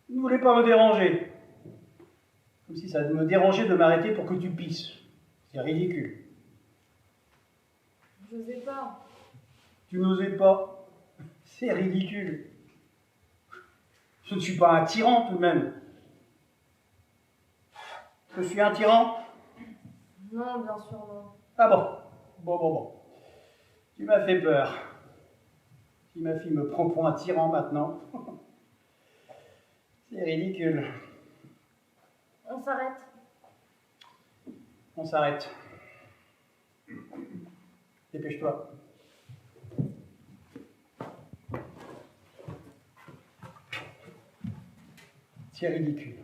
Tu ne voulais pas me déranger. Comme si ça me dérangeait de m'arrêter pour que tu pisses. C'est ridicule. J'osais pas. Tu n'osais pas. C'est ridicule. Je ne suis pas un tyran tout de même. Je suis un tyran? Non, bien sûr non. Ah bon. Bon. Tu m'as fait peur. Si ma fille me prend pour un tyran maintenant. C'est ridicule. On s'arrête. On s'arrête. Dépêche-toi. C'est ridicule.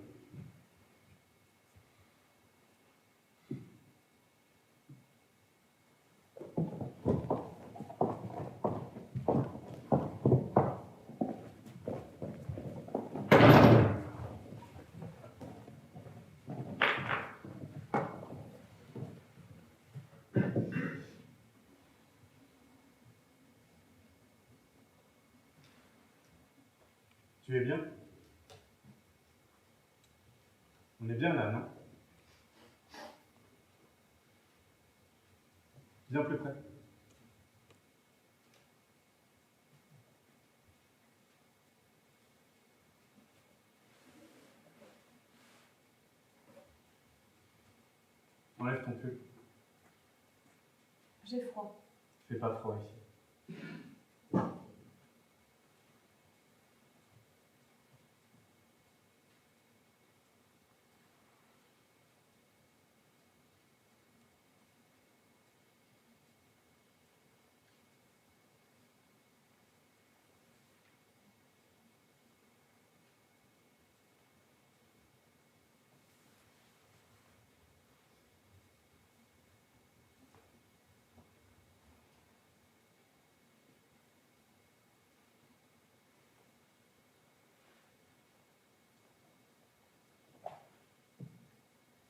Tu es bien? On est bien là, non? Viens plus près. Enlève ton pull. J'ai froid. Il fait pas froid ici.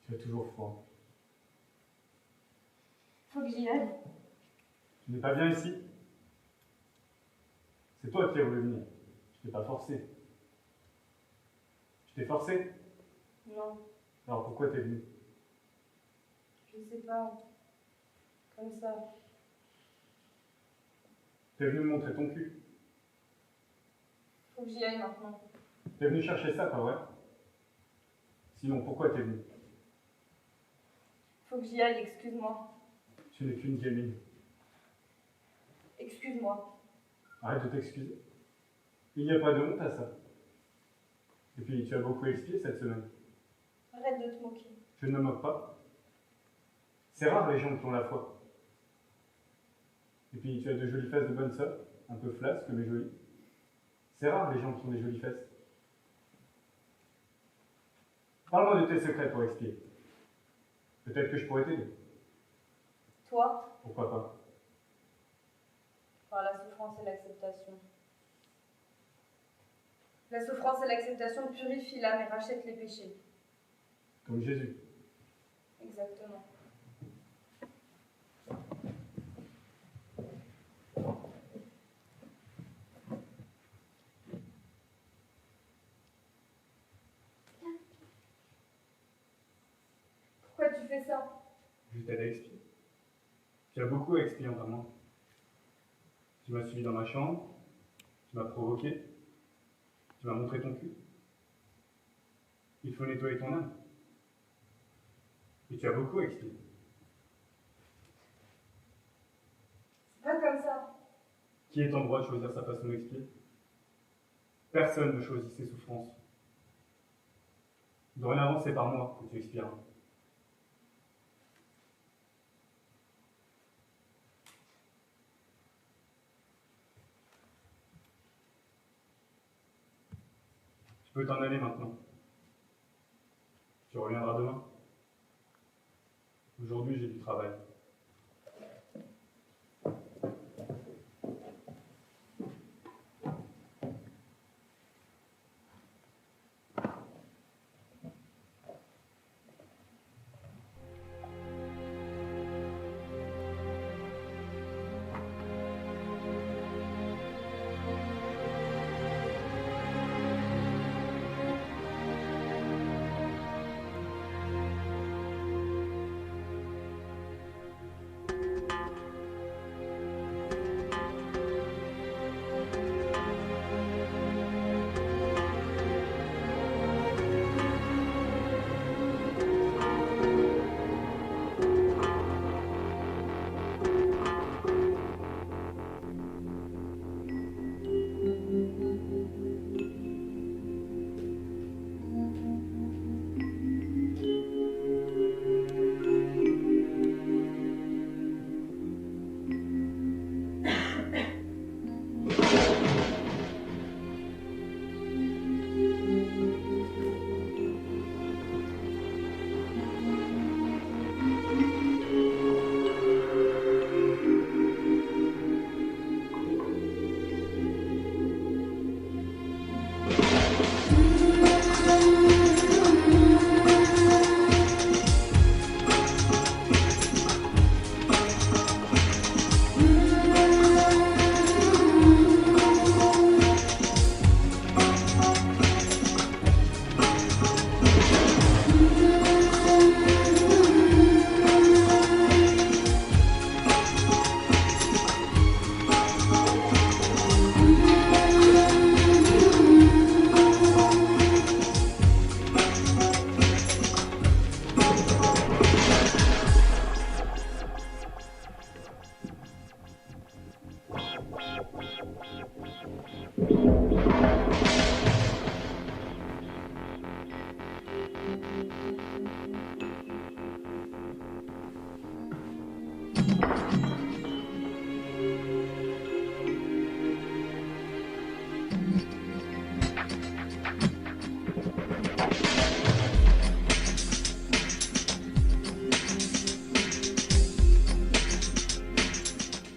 Tu as toujours froid. Faut que j'y aille. Tu n'es pas bien ici? C'est toi qui as voulu venir. Je t'ai pas forcé. Je t'ai forcé? Non, Alors pourquoi t'es venu? je sais pas. Comme ça. T'es venu me montrer ton cul. Faut que j'y aille maintenant. T'es venu chercher ça, pas vrai? Sinon, pourquoi t'es venu? Faut que j'y aille, excuse-moi. Tu n'es qu'une gamine. Excuse-moi. Arrête de t'excuser. Il n'y a pas de honte à ça. Et puis, tu as beaucoup expié cette semaine. Arrête de te moquer. Je ne me moque pas. C'est rare les gens qui ont la foi. Et puis, tu as de jolies fesses de bonne sœur, un peu flasques mais jolies. C'est rare les gens qui ont des jolies fesses. Parle-moi de tes secrets pour expier. Peut-être que je pourrais t'aider. Toi, Pourquoi pas? par la souffrance et l'acceptation. La souffrance et l'acceptation purifient l'âme et rachètent les péchés. Comme Jésus. Exactement. Pourquoi tu fais ça? Je t'aide à expier. Tu as beaucoup à expier envers moi. Tu m'as suivi dans ma chambre, tu m'as provoqué, tu m'as montré ton cul. Il faut nettoyer ton âme. Et tu as beaucoup à expier. C'est pas comme ça. Qui est en droit de choisir sa façon d'expier? Personne ne choisit ses souffrances. Dorénavant, c'est par moi que tu expieras. Tu peux t'en aller maintenant. Tu reviendras demain. Aujourd'hui, j'ai du travail.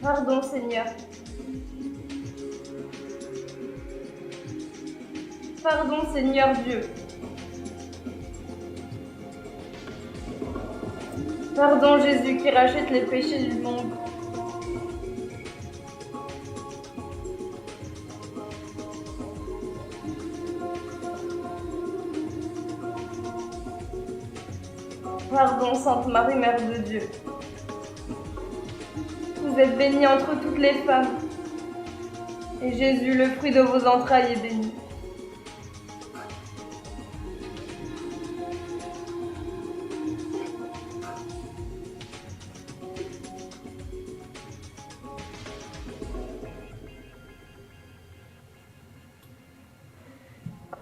Pardon, Seigneur. Pardon, Seigneur Dieu. Pardon, Jésus qui rachète les péchés du monde. Pardon, Sainte Marie, Mère de Dieu. Vous êtes bénie entre toutes les femmes, et Jésus, le fruit de vos entrailles, est béni.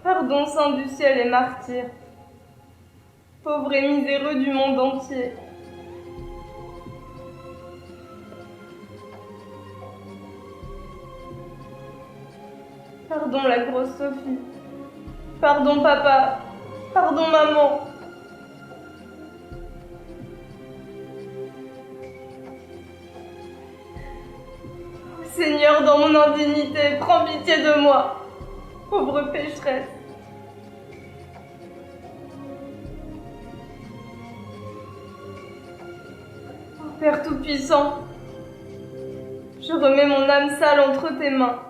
Pardon, Saint du ciel et martyr, pauvre et miséreux du monde entier. Pardon, la grosse Sophie. Pardon, papa. Pardon, maman. Seigneur, dans mon indignité, prends pitié de moi. Pauvre pécheresse. Oh, Père Tout-Puissant, je remets mon âme sale entre tes mains.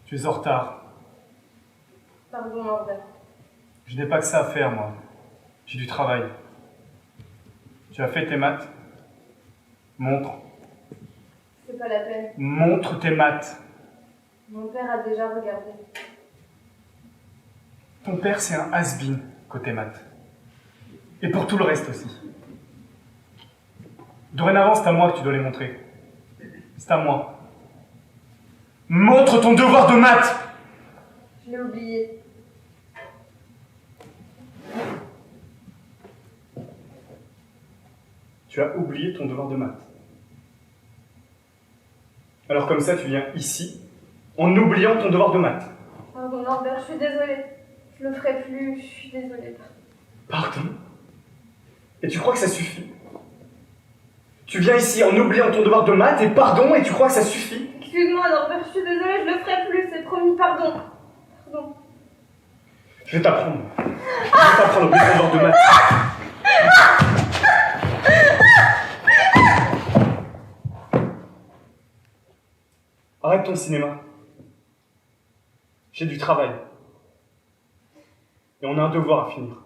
Tu es en retard. Pardon, Norbert. Je n'ai pas que ça à faire, moi. J'ai du travail. Tu as fait tes maths? Montre. C'est pas la peine. Montre tes maths. Mon père a déjà regardé. Ton père, c'est un has-been côté maths. Et pour tout le reste aussi. Dorénavant, c'est à moi que tu dois les montrer. C'est à moi. Montre ton devoir de maths! Je l'ai oublié. Tu as oublié ton devoir de maths. Alors comme ça, tu viens ici, en oubliant ton devoir de maths. Pardon, Norbert, je suis désolée. Je le ferai plus, je suis désolée. Pardon? Et tu crois que ça suffit? Tu viens ici en oubliant ton devoir de maths et pardon, et tu crois que ça suffit? Excuse-moi, Norbert, je suis désolée, je le ferai plus, c'est promis, pardon. Pardon. Je vais t'apprendre. Je vais t'apprendre à oublier ton devoir de maths. Arrête ton cinéma. J'ai du travail. Et on a un devoir à finir.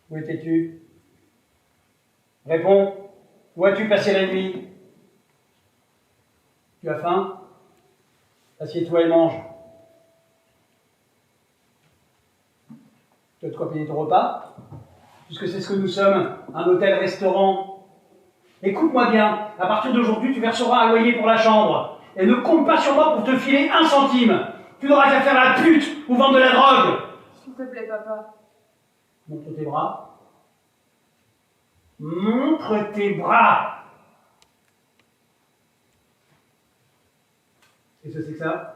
Où étais-tu? Réponds. Où as-tu passé la nuit? Tu as faim? Assieds-toi et mange. Tu as de quoi payer ton repas? Puisque c'est ce que nous sommes, un hôtel-restaurant. Écoute-moi bien, à partir d'aujourd'hui, tu verseras un loyer pour la chambre. Et ne compte pas sur moi pour te filer un centime. Tu n'auras qu'à faire la pute ou vendre de la drogue. S'il te plaît, papa. Montre tes bras. Montre tes bras. Qu'est-ce que c'est que ça?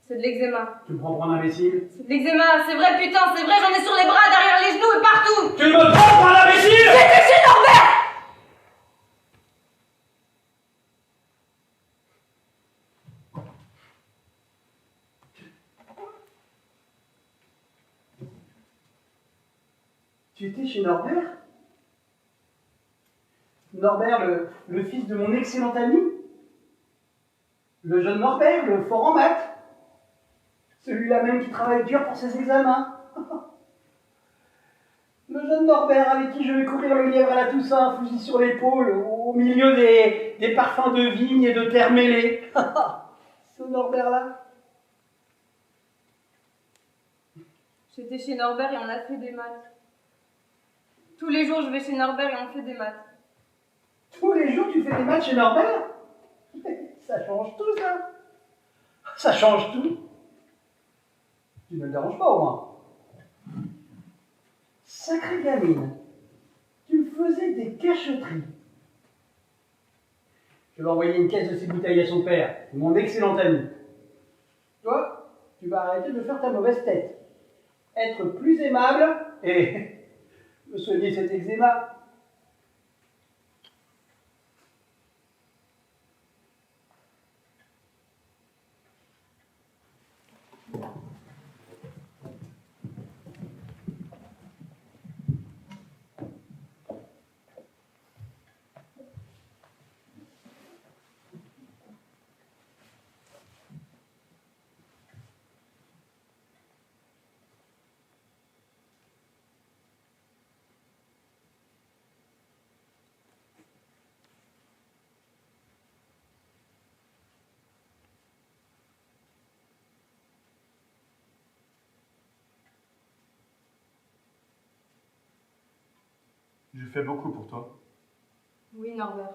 C'est de l'eczéma. Tu me prends pour un imbécile? C'est de l'eczéma, c'est vrai, putain, c'est vrai, j'en ai sur les bras, derrière les genoux et partout. Tu me prends pour un imbécile? J'étais chez Norbert. Tu étais chez Norbert? Norbert, le fils de mon excellent ami? Le jeune Norbert, le fort en maths? Celui-là même qui travaille dur pour ses examens? Le jeune Norbert avec qui je vais courir le lièvre à la Toussaint, fusil sur l'épaule, au milieu des parfums de vigne et de terre mêlée. Ce Norbert-là? J'étais chez Norbert et on a fait des maths. Tous les jours, je vais chez Norbert et on fait des maths. Tous les jours, tu fais des maths chez Norbert? Ça change tout, ça. Ça change tout. Tu ne me déranges pas, au moins. Sacrée gamine. faisait des cachotteries. Je vais envoyer une caisse de ces bouteilles à son père, mon excellent ami. Toi, tu vas arrêter de faire ta mauvaise tête. Être plus aimable et me soigner cet eczéma. Je fais beaucoup pour toi. Oui, Norbert.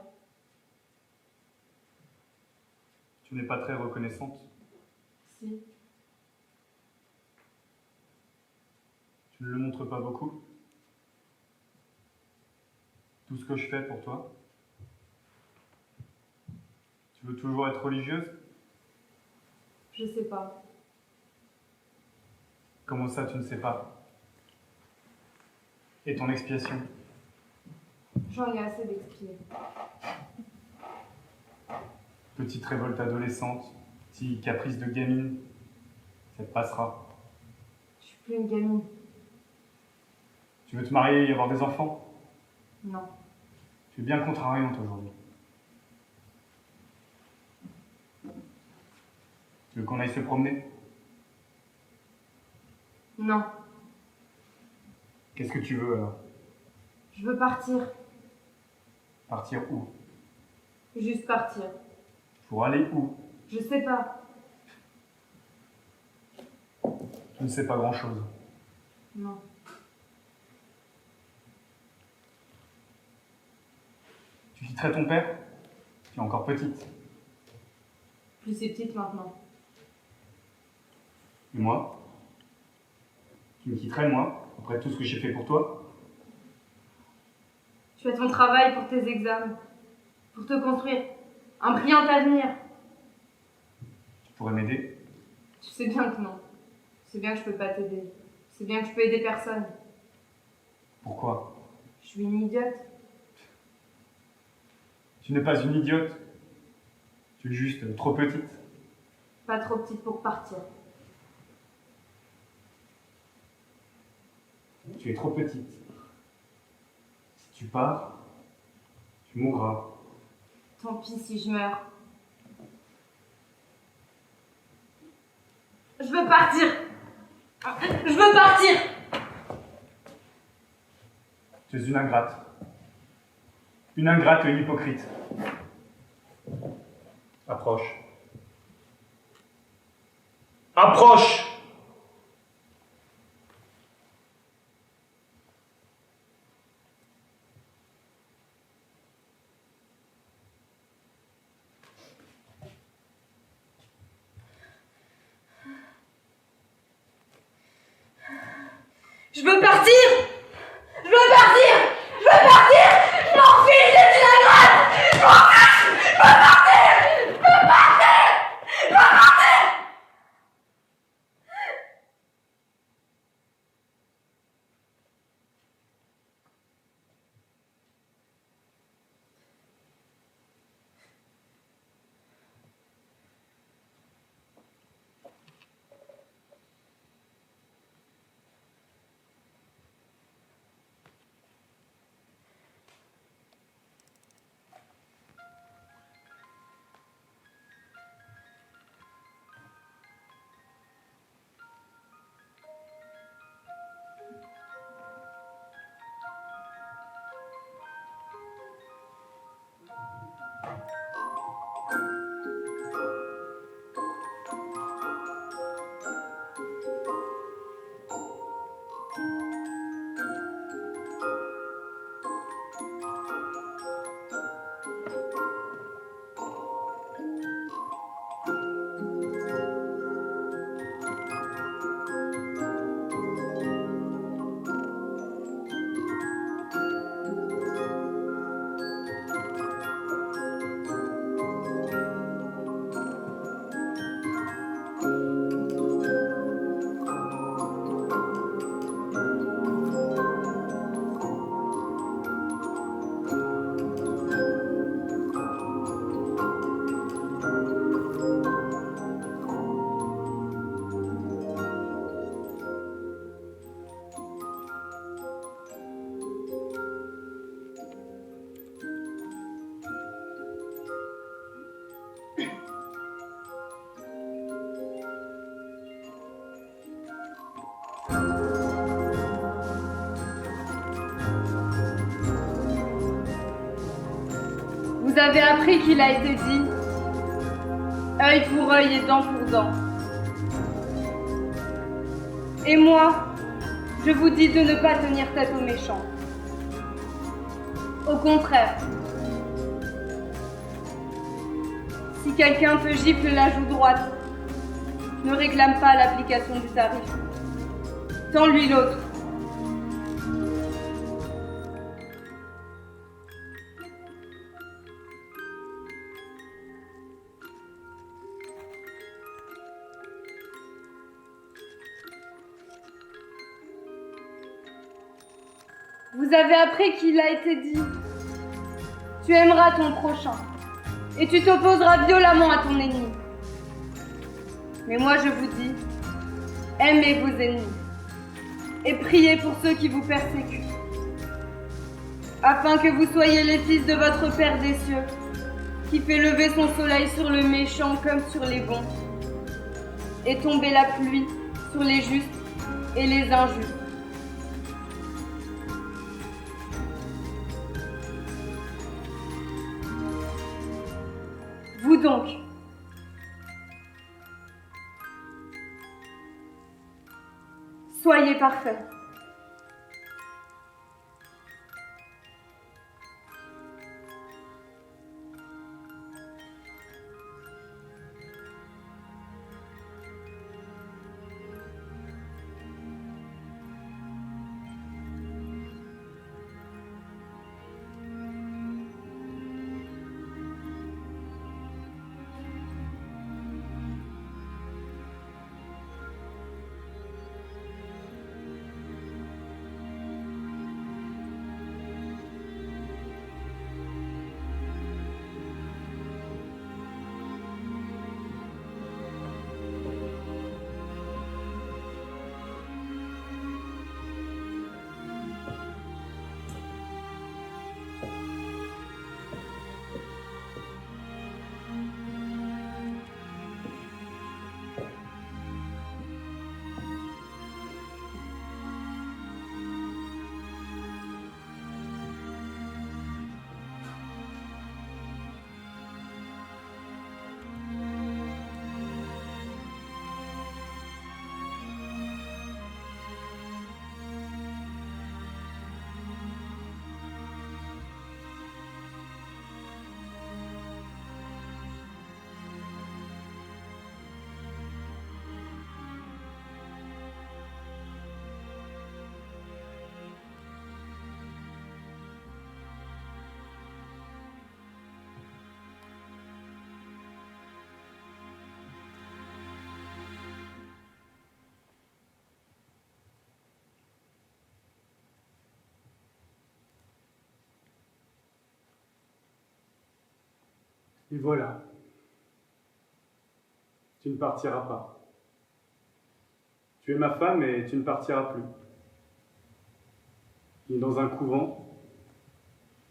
Tu n'es pas très reconnaissante. Si. Tu ne le montres pas beaucoup. Tout ce que je fais pour toi. Tu veux toujours être religieuse? Je sais pas. Comment ça, tu ne sais pas? Et ton expiation? J'en ai assez d'expier. Petite révolte adolescente, petit caprice de gamine, ça te passera. Je suis plus une gamine. Tu veux te marier et avoir des enfants? Non. Tu es bien contrariante aujourd'hui. Tu veux qu'on aille se promener? Non. Qu'est-ce que tu veux alors? Je veux partir. Partir où? Juste partir. Pour aller où? Je sais pas. Tu ne sais pas grand-chose. Non. Tu quitterais ton père? Tu es encore petite. Plus c'est petite maintenant. Et moi? Tu me quitterais, moi, après tout ce que j'ai fait pour toi? Tu as ton travail pour tes examens. Pour te construire. Un brillant avenir. Tu pourrais m'aider? Tu sais bien que non. Tu sais bien que je peux pas t'aider. Tu sais bien que je peux aider personne. Pourquoi? Je suis une idiote. Tu n'es pas une idiote. Tu es juste trop petite. Pas trop petite pour partir. Tu es trop petite. Si tu pars, tu mourras. Tant pis si je meurs. Je veux partir. Je veux partir. Tu es une ingrate. Une ingrate et une hypocrite. Approche. Approche! Je veux partir. Je veux partir. Je veux partir. Je m'en fiche, je suis une ingrate. Je m'en fiche. Je veux partir. Je veux partir. Je veux partir. Vous avez appris qu'il a été dit œil pour œil et dent pour dent. Et moi, je vous dis de ne pas tenir tête aux méchants. Au contraire, si quelqu'un te gifle la joue droite, ne réclame pas l'application du tarif. Tends-lui l'autre. Vous avez appris qu'il a été dit « Tu aimeras ton prochain et tu t'opposeras violemment à ton ennemi. » Mais moi je vous dis « Aimez vos ennemis et priez pour ceux qui vous persécutent, afin que vous soyez les fils de votre Père des cieux, qui fait lever son soleil sur le méchant comme sur les bons, et tomber la pluie sur les justes et les injustes. » Vous donc, soyez parfaits. Et voilà. Tu ne partiras pas. Tu es ma femme et tu ne partiras plus. Ni dans un couvent,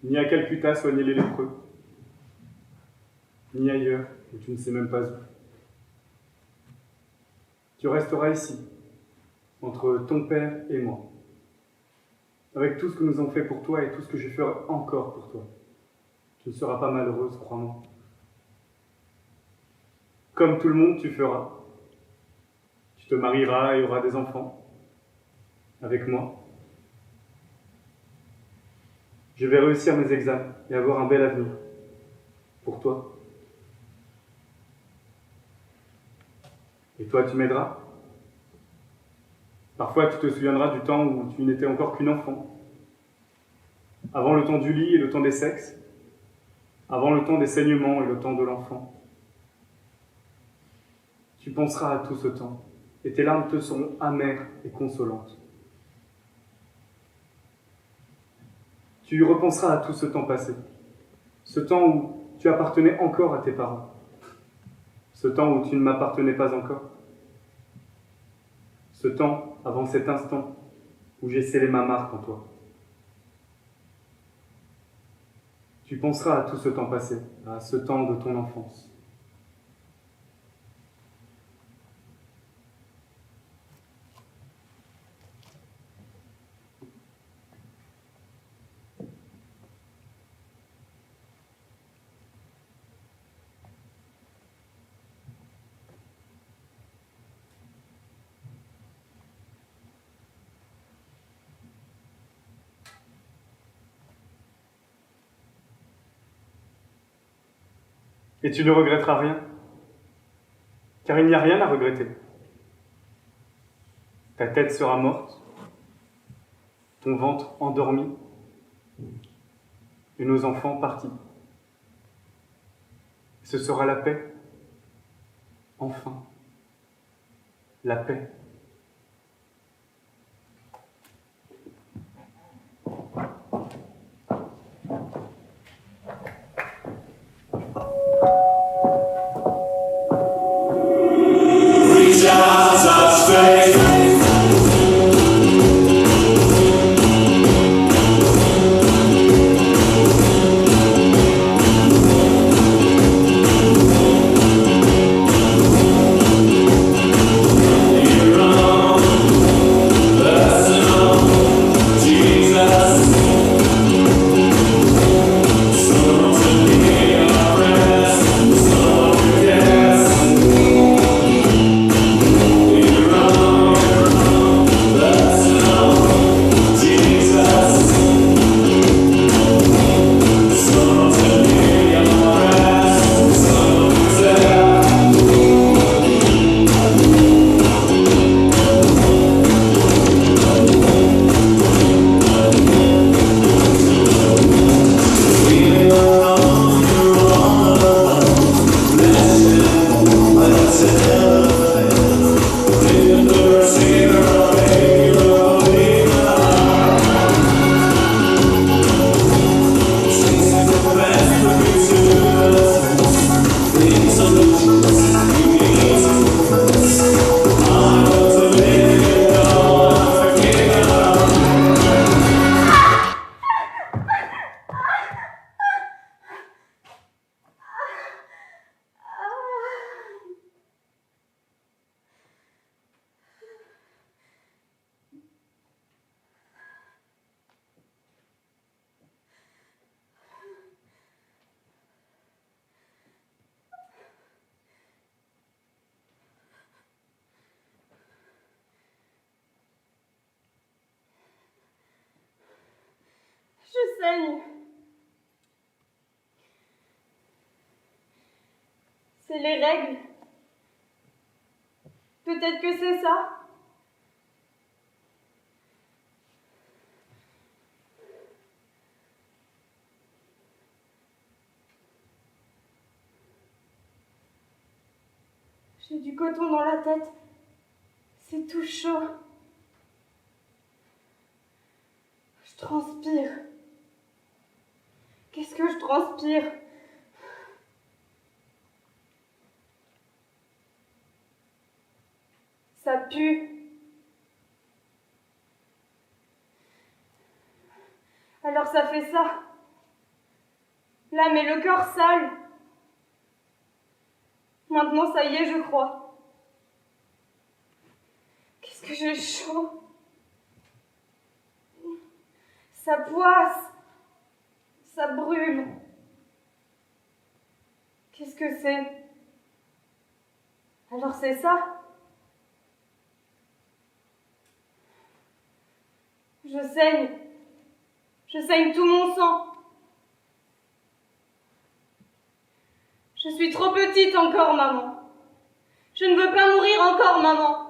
ni à Calcutta soigner les lépreux, ni ailleurs où tu ne sais même pas où. Tu resteras ici, entre ton père et moi, avec tout ce que nous avons fait pour toi et tout ce que je ferai encore pour toi. Tu ne seras pas malheureuse, crois-moi. Comme tout le monde, tu feras. Tu te marieras et auras des enfants. Avec moi. Je vais réussir mes examens et avoir un bel avenir. Pour toi. Et toi, tu m'aideras. Parfois, tu te souviendras du temps où tu n'étais encore qu'une enfant. Avant le temps du lit et le temps des sexes. Avant le temps des saignements et le temps de l'enfant. Tu penseras à tout ce temps, et tes larmes te seront amères et consolantes. Tu y repenseras à tout ce temps passé, ce temps où tu appartenais encore à tes parents, ce temps où tu ne m'appartenais pas encore, ce temps avant cet instant où j'ai scellé ma marque en toi. Tu penseras à tout ce temps passé, à ce temps de ton enfance. Et tu ne regretteras rien. Car il n'y a rien à regretter. Ta tête sera morte, ton ventre endormi, et nos enfants partis. Ce sera la paix. Enfin, la paix. Je saigne. C'est les règles. Peut-être que c'est ça. J'ai du coton dans la tête. C'est tout chaud. Je transpire. Qu'est-ce que je transpire? Ça pue. Alors ça fait ça. L'âme et le corps sales. Maintenant ça y est, je crois. Qu'est-ce que j'ai chaud. Ça poisse. Ça brûle. Qu'est-ce que c'est? Alors c'est ça? Je saigne. Je saigne tout mon sang. Je suis trop petite encore, maman. Je ne veux pas mourir encore, maman.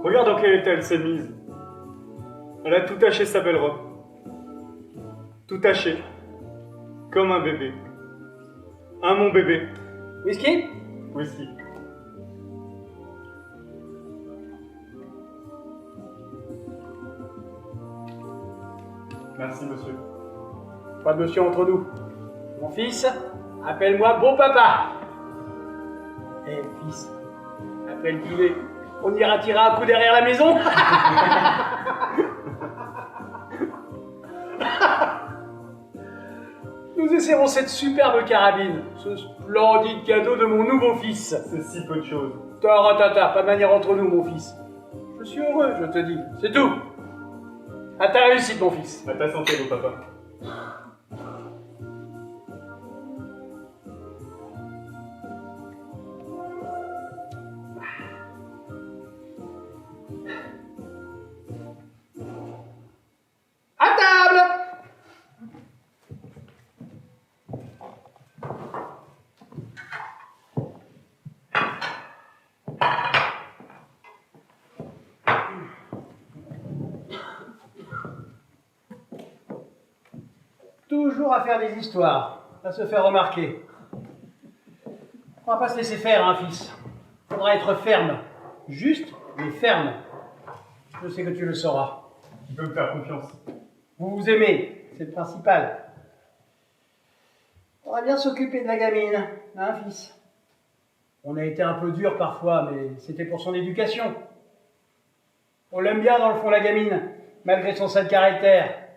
Regarde dans quel état elle s'est mise. Elle a tout taché sa belle robe. Tout taché. Comme un bébé. Mon bébé. Whisky? Whisky. Merci, monsieur. Pas de monsieur entre nous. Mon fils, appelle-moi beau papa. Eh, fils, après le dîner, on ira tirer un coup derrière la maison. Nous essaierons cette superbe carabine, ce splendide cadeau de mon nouveau fils. C'est si peu de choses. Taratata, pas de manière entre nous, mon fils. Je suis heureux, je te dis, c'est tout. À ta réussite, mon fils. À ta santé, beau papa. À table! Toujours à faire des histoires, à se faire remarquer. On va pas se laisser faire, hein, fils. Faudra être ferme. Juste, mais ferme. Je sais que tu le sauras. Tu peux me faire confiance. Vous vous aimez, c'est le principal. On va bien s'occuper de la gamine, hein, fils? On a été un peu dur parfois, mais c'était pour son éducation. On l'aime bien dans le fond, la gamine, malgré son sale caractère.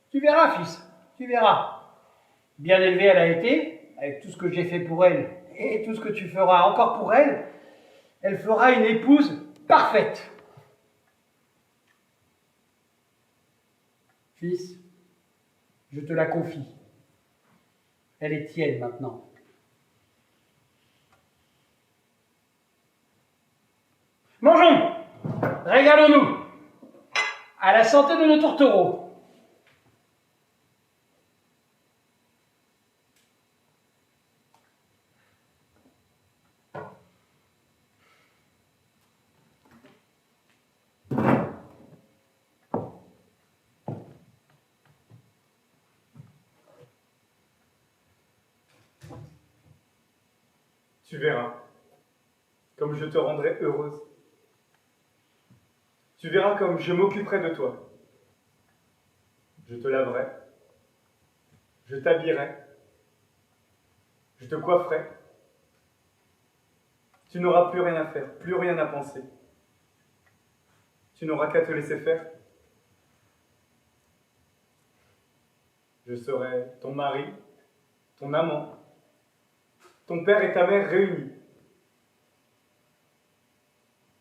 Tu verras, fils, tu verras. Bien élevée elle a été, avec tout ce que j'ai fait pour elle, et tout ce que tu feras encore pour elle, elle fera une épouse parfaite. Fils, je te la confie. Elle est tienne maintenant. Mangeons, régalons-nous. À la santé de nos tourtereaux. Tu verras, comme je te rendrai heureuse. Tu verras comme je m'occuperai de toi. Je te laverai, je t'habillerai, je te coifferai. Tu n'auras plus rien à faire, plus rien à penser. Tu n'auras qu'à te laisser faire. Je serai ton mari, ton amant, ton père et ta mère réunis.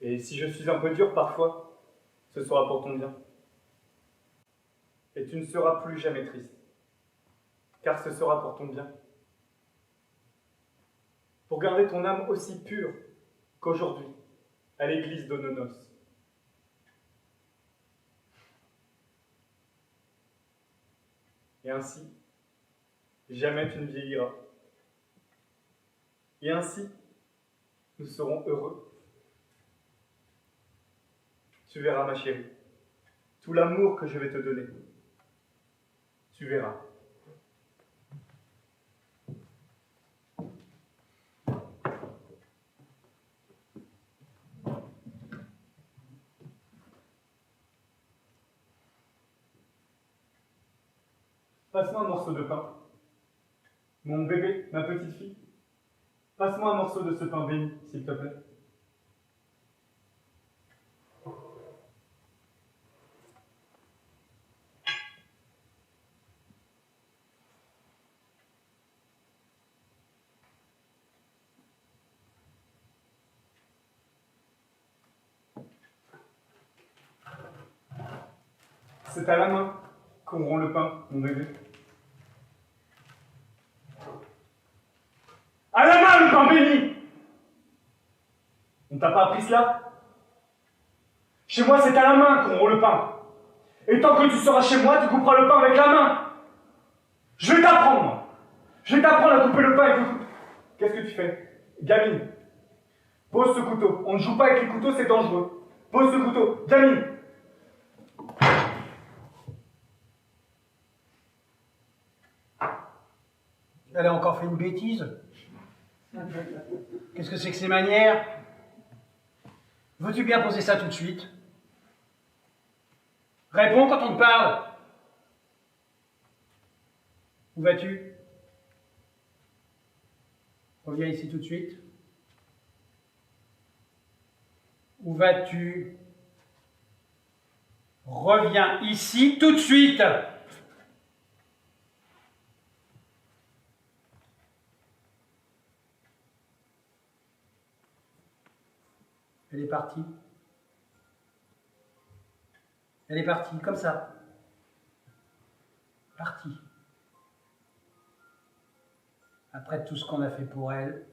Et si je suis un peu dur parfois, ce sera pour ton bien. Et tu ne seras plus jamais triste, car ce sera pour ton bien. Pour garder ton âme aussi pure qu'aujourd'hui, à l'église de nos noces. Et ainsi, jamais tu ne vieilliras. Et ainsi, nous serons heureux. Tu verras, ma chérie, tout l'amour que je vais te donner. Tu verras. Passe-moi un morceau de pain. Mon bébé, ma petite fille. Passe-moi un morceau de ce pain béni, s'il te plaît. C'est à la main qu'on rompt le pain, mon bébé. À la main, le pain béni! On t'a pas appris cela? Chez moi, c'est à la main qu'on rompt le pain. Et tant que tu seras chez moi, tu couperas le pain avec la main. Je vais t'apprendre, moi. Je vais t'apprendre à couper le pain avec le couteau. Qu'est-ce que tu fais? Gamine, pose ce couteau. On ne joue pas avec les couteaux, c'est dangereux. Pose ce couteau. Jamie. Elle a encore fait une bêtise. Qu'est-ce que c'est que ces manières? Veux-tu bien poser ça tout de suite? Réponds quand on te parle. Où vas-tu? Reviens ici tout de suite. Où vas-tu? Reviens ici tout de suite. Elle est partie. Elle est partie, comme ça. Partie. Après tout ce qu'on a fait pour elle.